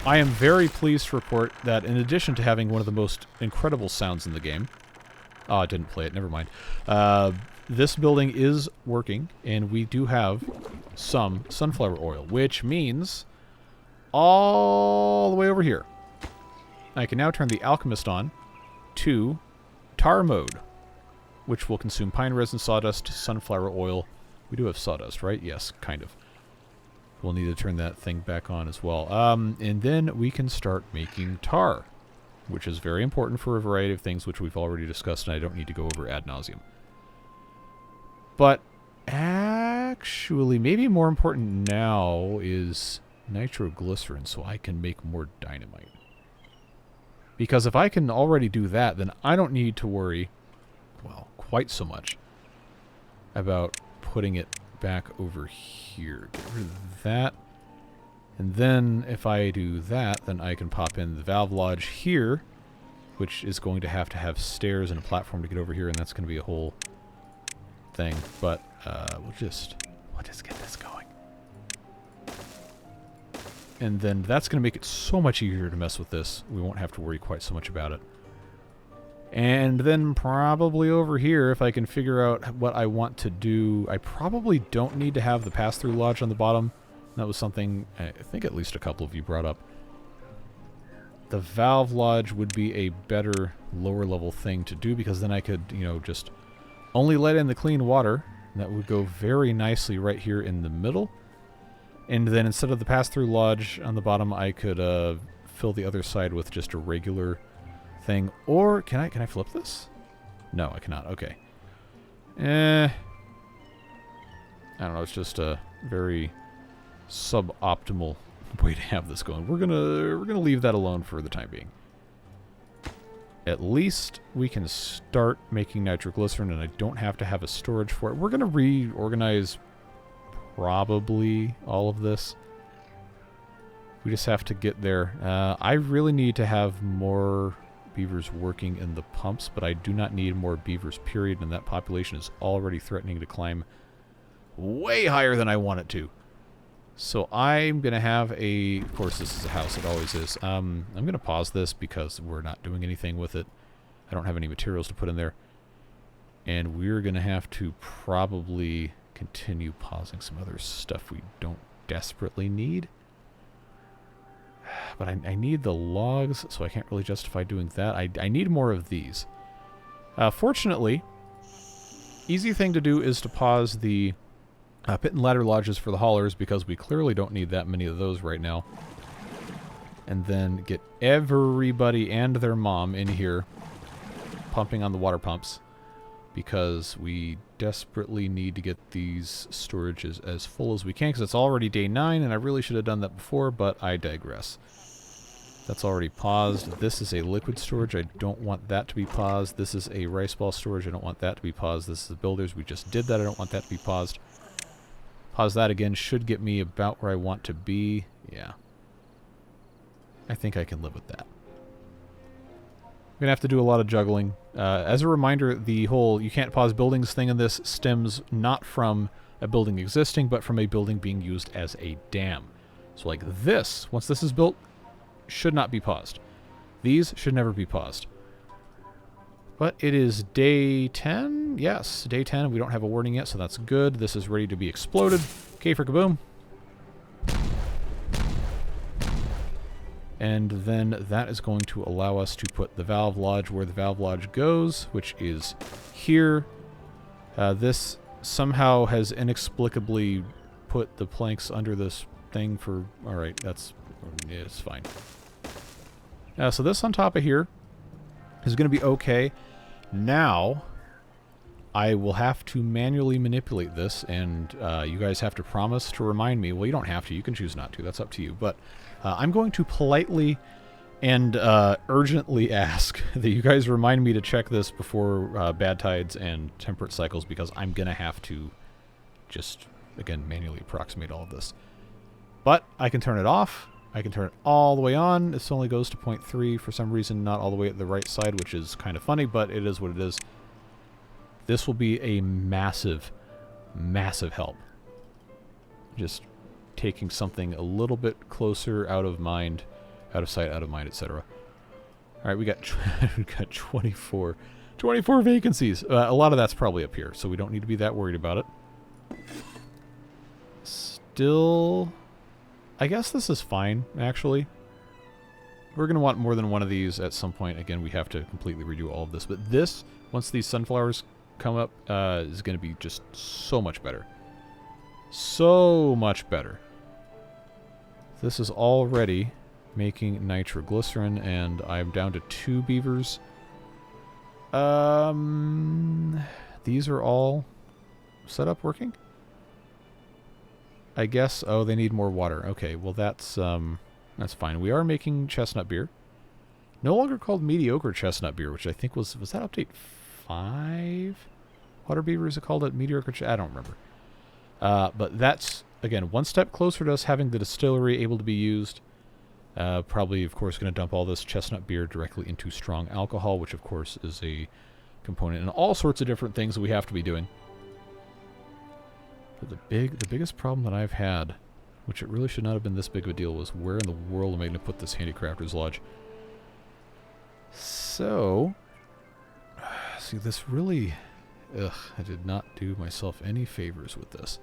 I am very pleased to report that in addition to having one of the most incredible sounds in the game... Oh, I didn't play it. Never mind. This building is working, and we do have some sunflower oil, which means all the way over here. I can now turn the alchemist on to tar mode, which will consume pine resin, sawdust, sunflower oil. We do have sawdust, right? Yes, kind of. We'll need to turn that thing back on as well. And then we can start making tar, which is very important for a variety of things, which we've already discussed, and I don't need to go over ad nauseum. But actually, maybe more important now is nitroglycerin, so I can make more dynamite. Because if I can already do that, then I don't need to worry, well, quite so much about putting it back over here. Get rid of that. And then if I do that, then I can pop in the valve lodge here, which is going to have stairs and a platform to get over here, and that's going to be a whole thing. But we'll just get this going. And then that's going to make it so much easier to mess with this. We won't have to worry quite so much about it. And then probably over here, if I can figure out what I want to do, I probably don't need to have the pass-through lodge on the bottom. That was something I think at least a couple of you brought up. The valve lodge would be a better lower level thing to do because then I could, you know, just only let in the clean water. And that would go very nicely right here in the middle. And then instead of the pass-through lodge on the bottom, I could fill the other side with just a regular thing. Or can I flip this? No, I cannot. Okay. I don't know. It's just a very suboptimal way to have this going. We're gonna leave that alone for the time being. At least we can start making nitroglycerin, and I don't have to have a storage for it. We're gonna reorganize probably all of this. We just have to get there. I really need to have more beavers working in the pumps, but I do not need more beavers, period, and that population is already threatening to climb way higher than I want it to. So I'm going to have a... Of course, this is a house. It always is. I'm going to pause this because we're not doing anything with it. I don't have any materials to put in there. And we're going to have to probably continue pausing some other stuff we don't desperately need. But I need the logs, so I can't really justify doing that. I need more of these. Fortunately, easy thing to do is to pause the pit and ladder lodges for the haulers, because we clearly don't need that many of those right now. And then get everybody and their mom in here pumping on the water pumps, because we desperately need to get these storages as full as we can, because it's already day 9, and I really should have done that before, but I digress. That's already paused. This is a liquid storage. I don't want that to be paused. This is a rice ball storage. I don't want that to be paused. This is the builders. We just did that. I don't want that to be paused. Pause that again. Should get me about where I want to be. Yeah. I think I can live with that. I'm going to have to do a lot of juggling. As a reminder, the whole you can't pause buildings thing in this stems not from a building existing, but from a building being used as a dam. So like this, once this is built, should not be paused. These should never be paused. But it is day 10? Yes, day 10. We don't have a warning yet, so that's good. This is ready to be exploded. Okay, for kaboom. And then that is going to allow us to put the valve lodge where the valve lodge goes, which is here. This somehow has inexplicably put the planks under this thing for... Alright, that's... it's fine. So this on top of here is going to be okay. Now, I will have to manually manipulate this, and you guys have to promise to remind me. Well, you don't have to. You can choose not to. That's up to you. But I'm going to politely and urgently ask that you guys remind me to check this before bad tides and temperate cycles, because I'm going to have to just, again, manually approximate all of this. But I can turn it off. I can turn it all the way on. This only goes to 0.3 for some reason, not all the way at the right side, which is kind of funny, but it is what it is. This will be a massive, massive help. Just taking something a little bit closer out of mind, out of sight, out of mind, etc. All right, we got 24 vacancies. A lot of that's probably up here, so we don't need to be that worried about it. Still... I guess this is fine, actually. We're going to want more than one of these at some point. Again, we have to completely redo all of this. But this, once these sunflowers come up, is going to be just so much better. So much better. This is already making nitroglycerin, and I'm down to 2 beavers. These are all set up working? I guess, oh, they need more water. Okay, well that's fine. We are making chestnut beer. No longer called mediocre chestnut beer, which I think was that update 5? Water beavers have called it mediocre I don't remember. But that's, again, one step closer to us having the distillery able to be used. Probably, of course, going to dump all this chestnut beer directly into strong alcohol, which, of course, is a component in all sorts of different things that we have to be doing. But the biggest problem that I've had, which it really should not have been this big of a deal, was where in the world am I going to put this Handicrafter's Lodge? So, see, this really... Ugh, I did not do myself any favors with this.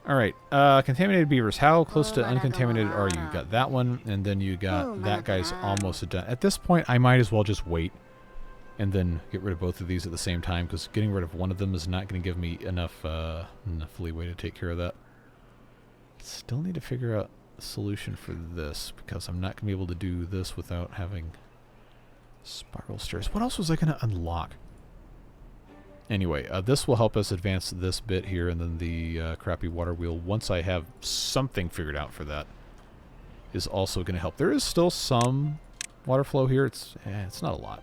Alright, contaminated beavers. How close to uncontaminated are you? You got that one, and then you got that guy's almost done. At this point, I might as well just wait and then get rid of both of these at the same time, because getting rid of one of them is not going to give me enough leeway to take care of that. Still need to figure out a solution for this, because I'm not going to be able to do this without having spiral stairs. What else was I going to unlock? Anyway, this will help us advance this bit here, and then the crappy water wheel, once I have something figured out for that, is also going to help. There is still some water flow here. It's not a lot.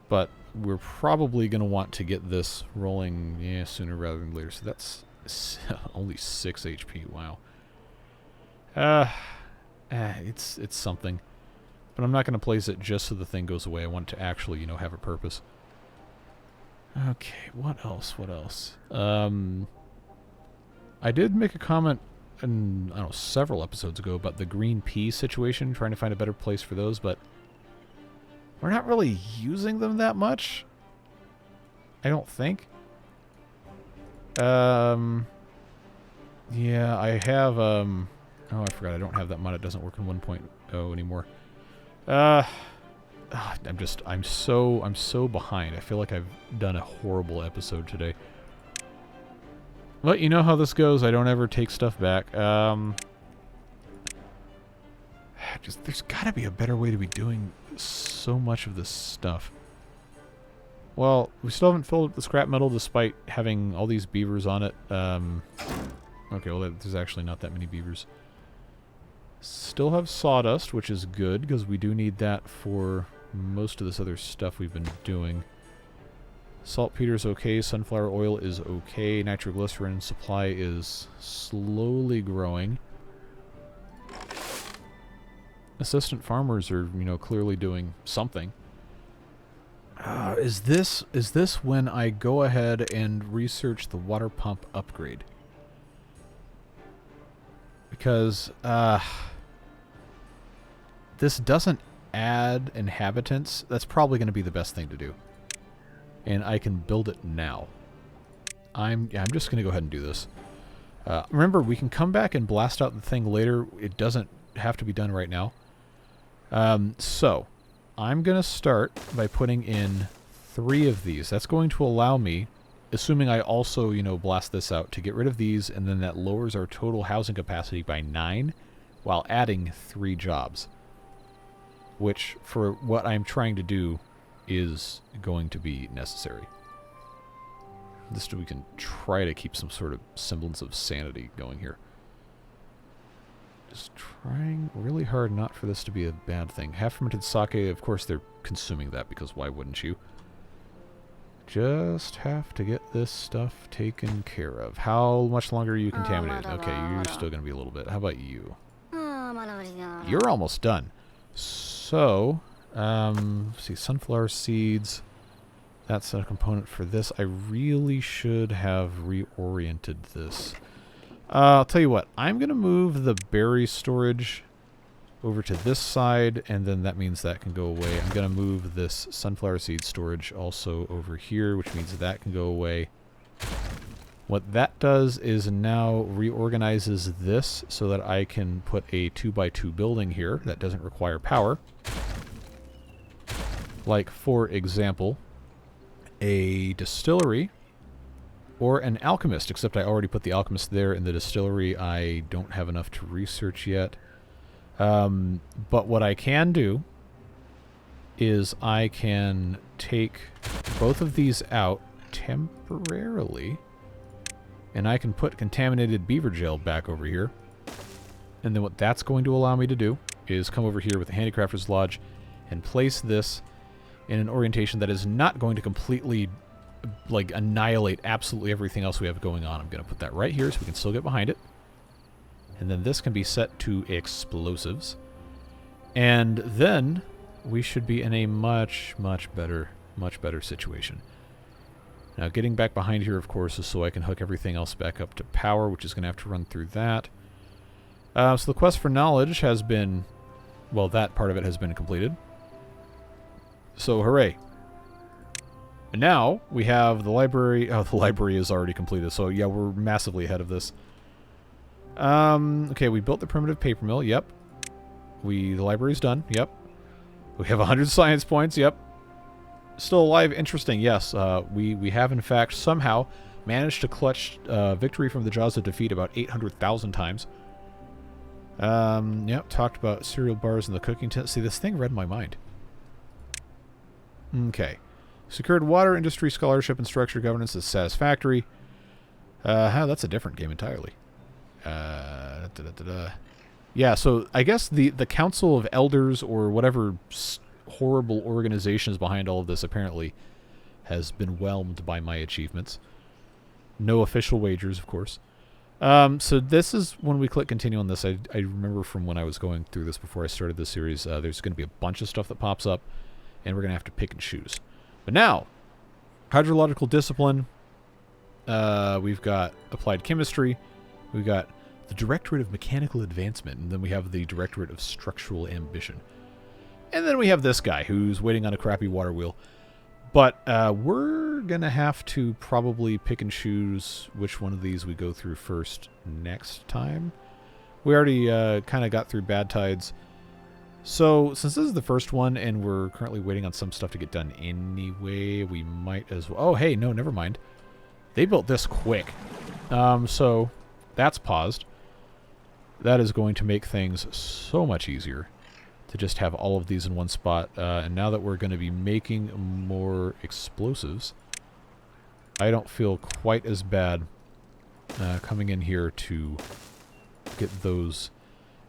But we're probably going to want to get this rolling sooner rather than later. So that's only 6 HP. Wow. It's something. But I'm not going to place it just so the thing goes away. I want it to actually, you know, have a purpose. Okay, what else? What else? I did make a comment, I don't know, several episodes ago about the green pea situation, trying to find a better place for those, but we're not really using them that much. I don't think. Yeah, I have, oh, I forgot I don't have that mod. It doesn't work in 1.0 anymore. I'm so behind. I feel like I've done a horrible episode today. But you know how this goes. I don't ever take stuff back. There's got to be a better way to be doing so much of this stuff. Well, we still haven't filled up the scrap metal despite having all these beavers on it. Okay, well, there's actually not that many beavers. Still have sawdust, which is good, because we do need that for most of this other stuff we've been doing. Saltpeter's okay, sunflower oil is okay, nitroglycerin supply is slowly growing. Assistant farmers are, you know, clearly doing something. Is this when I go ahead and research the water pump upgrade? Because, this doesn't add inhabitants. That's probably going to be the best thing to do. And I can build it now. I'm just going to go ahead and do this. Remember, we can come back and blast out the thing later. It doesn't have to be done right now. So, I'm going to start by putting in 3 of these. That's going to allow me, assuming I also, you know, blast this out, to get rid of these, and then that lowers our total housing capacity by 9, while adding 3 jobs. Which, for what I'm trying to do, is going to be necessary. This way we can try to keep some sort of semblance of sanity going here. Just trying really hard not for this to be a bad thing. Half-fermented sake, of course they're consuming that, because why wouldn't you? Just have to get this stuff taken care of. How much longer are you contaminated? Okay, you're still going to be a little bit. How about you? You're almost done. So, let's see, sunflower seeds. That's a component for this. I really should have reoriented this. I'll tell you what, I'm going to move the berry storage over to this side, and then that means that can go away. I'm going to move this sunflower seed storage also over here, which means that can go away. What that does is now reorganizes this so that I can put a 2x2 building here that doesn't require power. Like, for example, a distillery or an alchemist, except I already put the alchemist there. In the distillery, I don't have enough to research yet. But what I can do is I can take both of these out temporarily, and I can put contaminated beaver gel back over here. And then what that's going to allow me to do is come over here with the Handicrafter's Lodge and place this in an orientation that is not going to completely, like, annihilate absolutely everything else we have going on. I'm going to put that right here so we can still get behind it. And then this can be set to explosives. And then we should be in a much better situation. Now, getting back behind here, of course, is so I can hook everything else back up to power, which is going to have to run through that. So the quest for knowledge has been, well, that part of it has been completed. So, hooray. And now, we have the library. Oh, the library is already completed, so yeah, we're massively ahead of this. Okay, we built the primitive paper mill, yep. The library's done, yep. We have 100 science points, yep. Still alive, interesting, yes. We have, in fact, somehow managed to clutch victory from the jaws of defeat about 800,000 times. Yep, talked about cereal bars in the cooking tent. See, this thing read my mind. Okay. Secured water industry scholarship and structure governance is satisfactory. That's a different game entirely. Yeah, so I guess the Council of Elders or whatever horrible organization is behind all of this apparently has been whelmed by my achievements. No official wagers, of course. So this is when we click continue on this. I remember from when I was going through this before I started this series, there's going to be a bunch of stuff that pops up, and we're going to have to pick and choose. But now, hydrological discipline, we've got applied chemistry, we've got the Directorate of Mechanical Advancement, and then we have the Directorate of Structural Ambition. And then we have this guy who's waiting on a crappy water wheel. But we're going to have to probably pick and choose which one of these we go through first next time. We already kind of got through Bad Tides. So, since this is the first one, and we're currently waiting on some stuff to get done anyway, we might as well... Oh, hey, no, never mind. They built this quick. So, that's paused. That is going to make things so much easier to just have all of these in one spot. And now that we're going to be making more explosives, I don't feel quite as bad coming in here to get those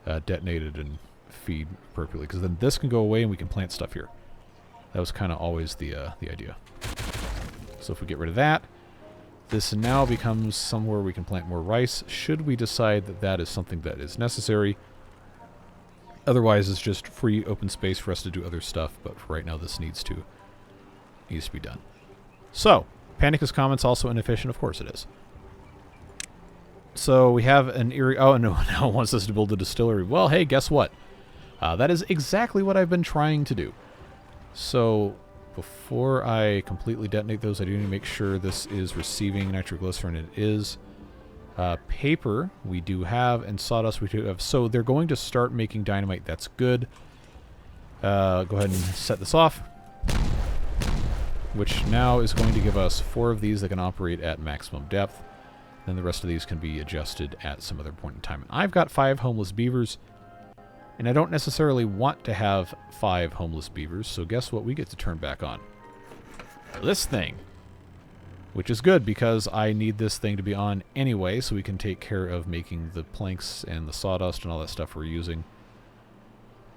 detonated and feed appropriately, because then this can go away and we can plant stuff here. That was kind of always the idea. So if we get rid of that, this now becomes somewhere we can plant more rice, should we decide that that is something that is necessary. Otherwise, it's just free open space for us to do other stuff, but for right now this needs to be done. So, Panic is comments also inefficient? Of course it is. So we have an eerie... Oh, no, now it wants us to build a distillery. Well, hey, guess what? That is exactly what I've been trying to do. So, before I completely detonate those, I do need to make sure this is receiving nitroglycerin. It is. Paper, we do have, and sawdust we do have. So they're going to start making dynamite. That's good. Go ahead and set this off. Which now is going to give us 4 of these that can operate at maximum depth. Then the rest of these can be adjusted at some other point in time. And I've got 5 homeless beavers. And I don't necessarily want to have 5 homeless beavers, so guess what we get to turn back on? This thing. Which is good, because I need this thing to be on anyway, so we can take care of making the planks and the sawdust and all that stuff we're using.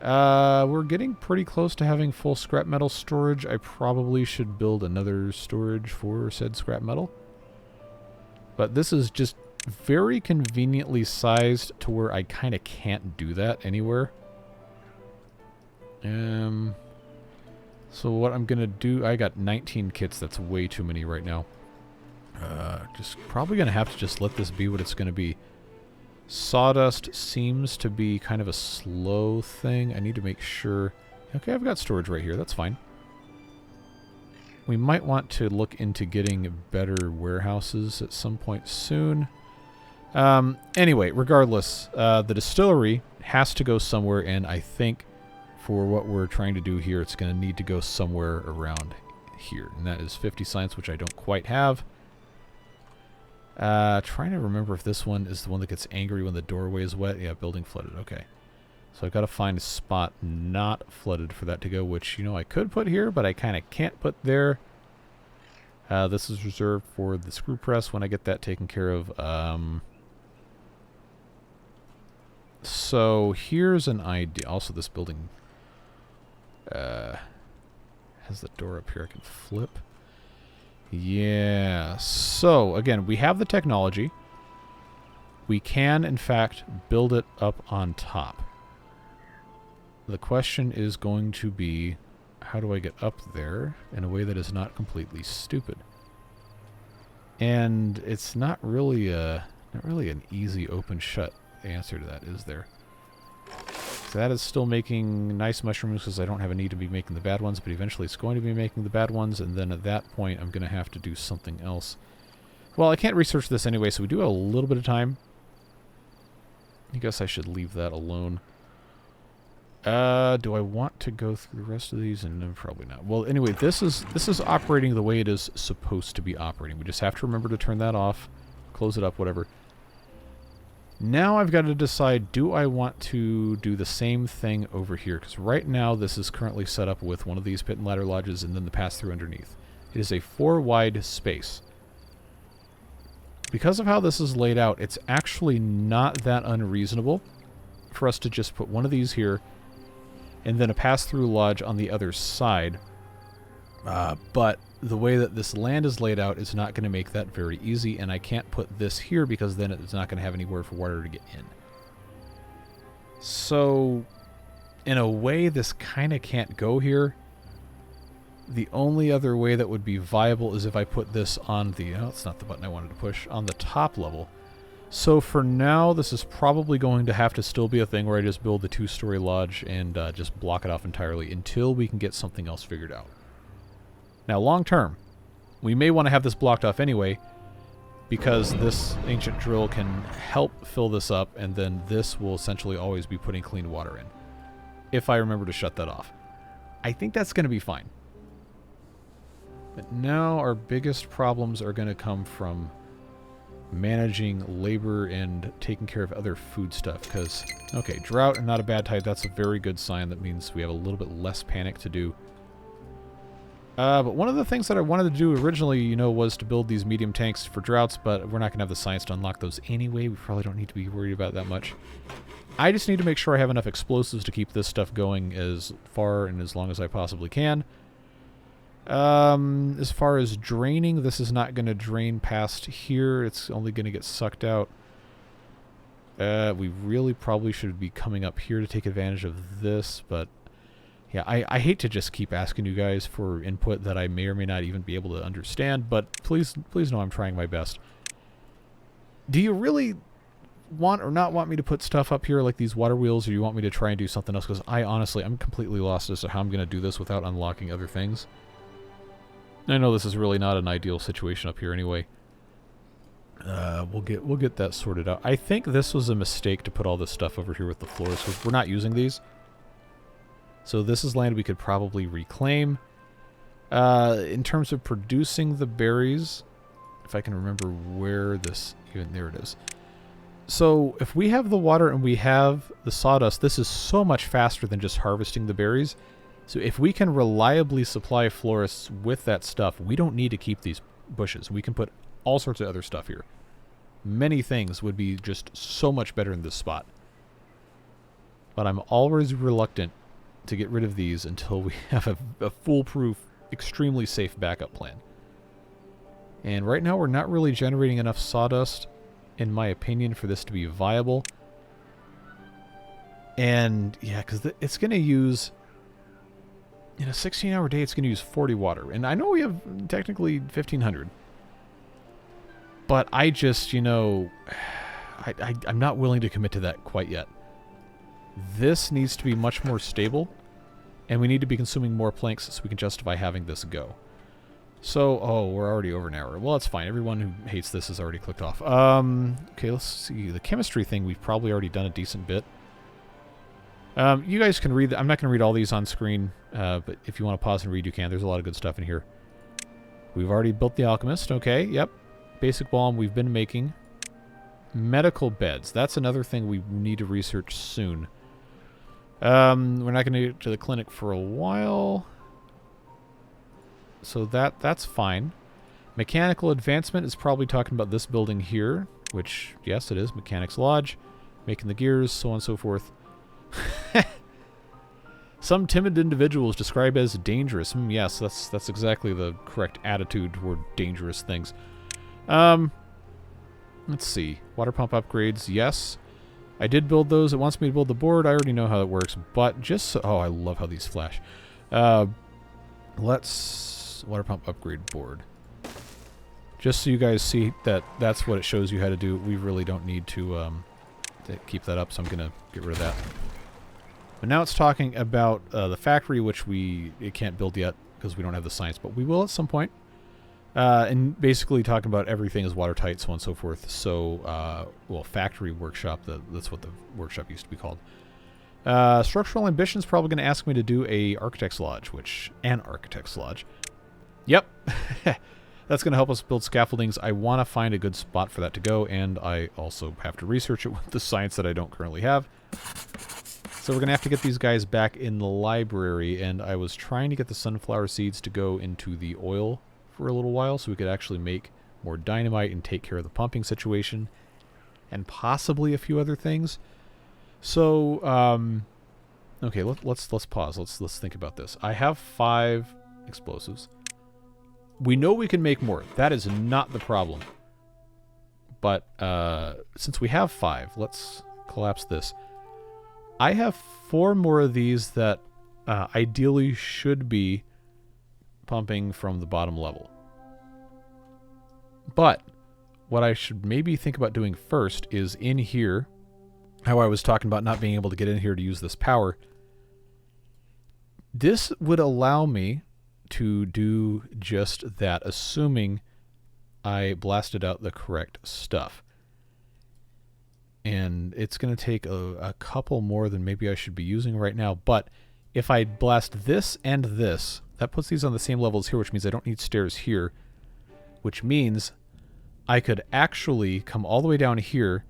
We're getting pretty close to having full scrap metal storage. I probably should build another storage for said scrap metal. But this is just very conveniently sized to where I kind of can't do that anywhere. So what I'm going to do... I got 19 kits. That's way too many right now. Just probably going to have to just let this be what it's going to be. Sawdust seems to be kind of a slow thing. I need to make sure... Okay, I've got storage right here. That's fine. We might want to look into getting better warehouses at some point soon. Anyway, regardless, the distillery has to go somewhere, and I think for what we're trying to do here, it's going to need to go somewhere around here. And that is 50 science, which I don't quite have. Trying to remember if this one is the one that gets angry when the doorway is wet. Yeah, building flooded. Okay. So I've got to find a spot not flooded for that to go, which, you know, I could put here, but I kind of can't put there. This is reserved for the screw press when I get that taken care of. So here's an idea. Also, this building has the door up here I can flip. Yeah. So, again, we have the technology. We can, in fact, build it up on top. The question is going to be, how do I get up there in a way that is not completely stupid? And it's not really an easy open-shut answer to that, is there? So that is still making nice mushrooms because I don't have a need to be making the bad ones, but eventually it's going to be making the bad ones, and then at that point I'm going to have to do something else. Well, I can't research this anyway, so we do have a little bit of time. I guess I should leave that alone. Do I want to go through the rest of these? And no, probably not. Well, anyway, this is operating the way it is supposed to be operating. We just have to remember to turn that off, close it up, whatever. Now I've got to decide, do I want to do the same thing over here? Because right now this is currently set up with one of these pit and ladder lodges and then the pass-through underneath. It is a 4 wide space. Because of how this is laid out, it's actually not that unreasonable for us to just put one of these here and then a pass-through lodge on the other side. But the way that this land is laid out is not going to make that very easy, and I can't put this here because then it's not going to have anywhere for water to get in. So, in a way, this kind of can't go here. The only other way that would be viable is if I put this on the... Oh, it's not the button I wanted to push. On the top level. So for now, this is probably going to have to still be a thing where I just build the 2-story lodge and just block it off entirely until we can get something else figured out. Now, long term, we may want to have this blocked off anyway, because this ancient drill can help fill this up, and then this will essentially always be putting clean water in, if I remember to shut that off. I think that's going to be fine. But now our biggest problems are going to come from managing labor and taking care of other food stuff, because, okay, drought and not a bad tide, that's a very good sign. That means we have a little bit less panic to do. But one of the things that I wanted to do originally, you know, was to build these medium tanks for droughts, but we're not going to have the science to unlock those anyway. We probably don't need to be worried about that much. I just need to make sure I have enough explosives to keep this stuff going as far and as long as I possibly can. As far as draining, this is not going to drain past here. It's only going to get sucked out. We really probably should be coming up here to take advantage of this, but yeah, I hate to just keep asking you guys for input that I may or may not even be able to understand, but please know I'm trying my best. Do you really want or not want me to put stuff up here like these water wheels, or do you want me to try and do something else? Because I'm completely lost as to how I'm going to do this without unlocking other things. I know this is really not an ideal situation up here anyway. We'll get that sorted out. I think this was a mistake to put all this stuff over here with the floors, because we're not using these. So this is land we could probably reclaim. In terms of producing the berries, if I can remember where this... Even there it is. So if we have the water and we have the sawdust, this is so much faster than just harvesting the berries. So if we can reliably supply florists with that stuff, we don't need to keep these bushes. We can put all sorts of other stuff here. Many things would be just so much better in this spot. But I'm always reluctant to get rid of these until we have a foolproof, extremely safe backup plan. And right now we're not really generating enough sawdust, in my opinion, for this to be viable. And yeah, because it's going to use... In a 16-hour day, it's going to use 40 water. And I know we have technically 1,500. But I just, you know... I'm not willing to commit to that quite yet. This needs to be much more stable. And we need to be consuming more planks so we can justify having this go. So, oh, we're already over an hour. Well, that's fine. Everyone who hates this has already clicked off. Okay, let's see. The chemistry thing, we've probably already done a decent bit. You guys can read... I'm not going to read all these on screen, but if you want to pause and read, you can. There's a lot of good stuff in here. We've already built the alchemist. Okay, yep. Basic balm we've been making. Medical beds. That's another thing we need to research soon. We're not going to get to the clinic for a while. So that's fine. Mechanical advancement is probably talking about this building here, which, yes, it is. Mechanics Lodge. Making the gears, so on and so forth. Some timid individuals describe as dangerous. Yes, that's exactly the correct attitude toward dangerous things. Let's see. Water pump upgrades, yes. I did build those. It wants me to build the board. I already know how it works, but just so... Oh, I love how these flash. Let's... Water pump upgrade board. Just so you guys see that that's what it shows you how to do. We really don't need to keep that up, so I'm going to get rid of that. But now it's talking about the factory, which it can't build yet because we don't have the science, but we will at some point. And basically talking about everything is watertight, so on and so forth. So, well, factory workshop, that's what the workshop used to be called. Structural ambition's probably going to ask me to do an architect's lodge. Yep. That's going to help us build scaffoldings. I want to find a good spot for that to go, and I also have to research it with the science that I don't currently have. So we're going to have to get these guys back in the library, and I was trying to get the sunflower seeds to go into the oil for a little while so we could actually make more dynamite and take care of the pumping situation and possibly a few other things. So, okay, let's pause. Let's think about this. I have 5 explosives. We know we can make more. That is not the problem. But since we have 5, let's collapse this. I have 4 more of these that ideally should be pumping from the bottom level. But what I should maybe think about doing first is in here, how I was talking about not being able to get in here to use this power. This would allow me to do just that, assuming I blasted out the correct stuff. And it's going to take a couple more than maybe I should be using right now. But if I blast this and this, that puts these on the same level as here, which means I don't need stairs here. Which means I could actually come all the way down here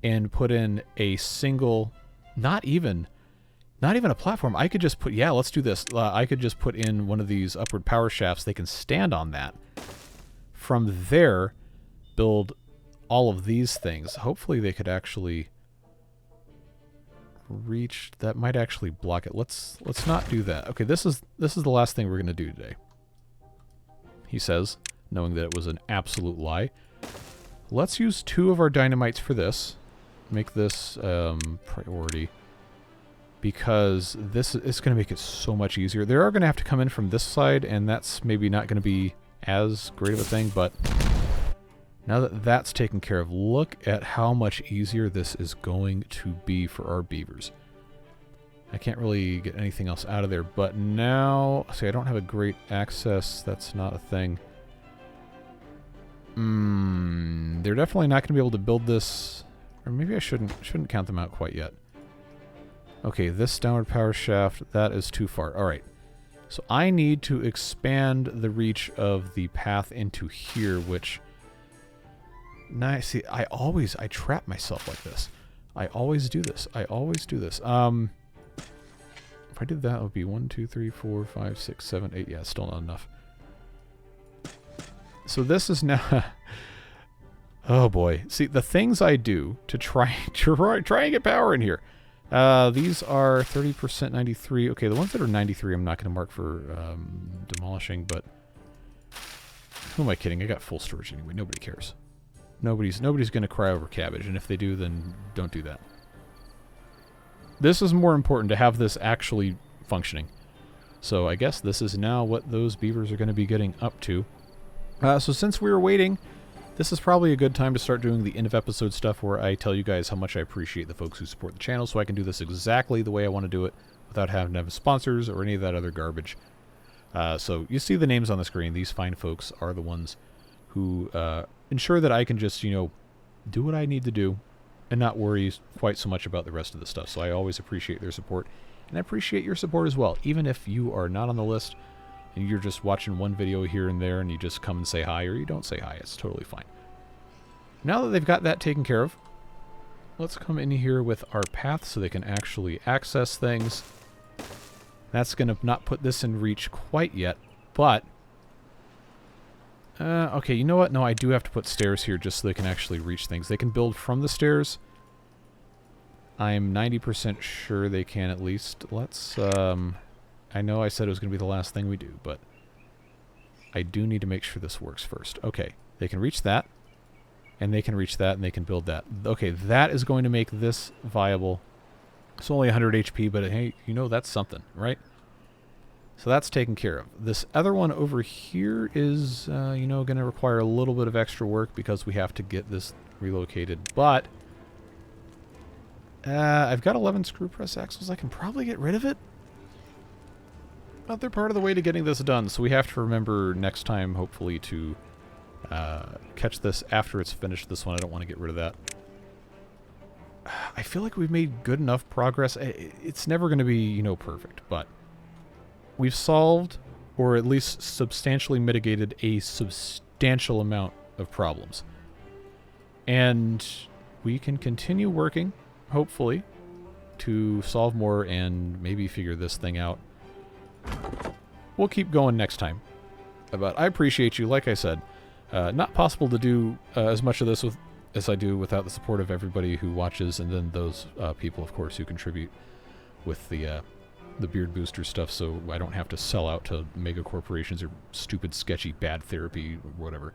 and put in a single, not even a platform. I could just put, yeah, let's do this. I could just put in one of these upward power shafts. They can stand on that. From there, build all of these things. Hopefully they could actually reach. That might actually block it. Let's not do that. Okay, this is the last thing we're going to do today. He says, knowing that it was an absolute lie. Let's use 2 of our dynamites for this. Make this priority. Because this is going to make it so much easier. They are going to have to come in from this side, and that's maybe not going to be as great of a thing, but now that that's taken care of, look at how much easier this is going to be for our beavers. I can't really get anything else out of there, but now, see, I don't have a great access. That's not a thing. They're definitely not going to be able to build this, or maybe I shouldn't count them out quite yet. Okay, this downward power shaft, that is too far. All right. So I need to expand the reach of the path into here, which... Nice. See, I trap myself like this. I always do this. If I did that, it would be 1, 2, 3, 4, 5, 6, 7, 8. Yeah, still not enough. So this is now... Oh boy. See, the things I do to try and get power in here. These are 30% 93. Okay, the ones that are 93 I'm not going to mark for demolishing, but who am I kidding? I got full storage anyway. Nobody cares. Nobody's going to cry over cabbage, and if they do, then don't do that. This is more important to have this actually functioning. So I guess this is now what those beavers are going to be getting up to. So since we were waiting, this is probably a good time to start doing the end of episode stuff where I tell you guys how much I appreciate the folks who support the channel, so I can do this exactly the way I want to do it without having to have sponsors or any of that other garbage. So you see the names on the screen. These fine folks are the ones who ensure that I can just, do what I need to do and not worry quite so much about the rest of the stuff. So I always appreciate their support, and I appreciate your support as well. Even if you are not on the list and you're just watching one video here and there and you just come and say hi, or you don't say hi, it's totally fine. Now that they've got that taken care of, let's come in here with our path so they can actually access things. That's going to not put this in reach quite yet, but... okay, you know what? No, I do have to put stairs here just so they can actually reach things. They can build from the stairs. I'm 90% sure they can at least. Let's, I know I said it was going to be the last thing we do, but I do need to make sure this works first. Okay, they can reach that, and they can reach that, and they can build that. Okay, that is going to make this viable. It's only 100 HP, but hey, that's something, right? So that's taken care of. This other one over here is, going to require a little bit of extra work because we have to get this relocated. But I've got 11 screw press axles. I can probably get rid of it. But they're part of the way to getting this done. So we have to remember next time, hopefully, to catch this after it's finished. This one, I don't want to get rid of that. I feel like we've made good enough progress. It's never going to be, perfect, but... We've solved, or at least substantially mitigated, a substantial amount of problems. And we can continue working, hopefully, to solve more and maybe figure this thing out. We'll keep going next time. But I appreciate you. Like I said, not possible to do as much of this as I do without the support of everybody who watches, and then those people, of course, who contribute with the beard booster stuff, so I don't have to sell out to mega corporations or stupid, sketchy, bad therapy or whatever.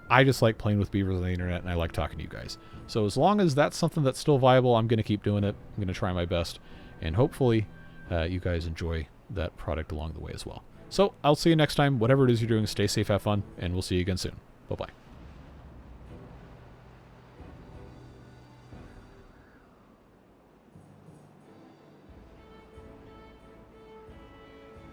I just like playing with beavers on the internet, and I like talking to you guys. So as long as that's something that's still viable, I'm going to keep doing it. I'm going to try my best, and hopefully you guys enjoy that product along the way as well. So I'll see you next time. Whatever it is you're doing, stay safe, have fun, and we'll see you again soon. Bye-bye.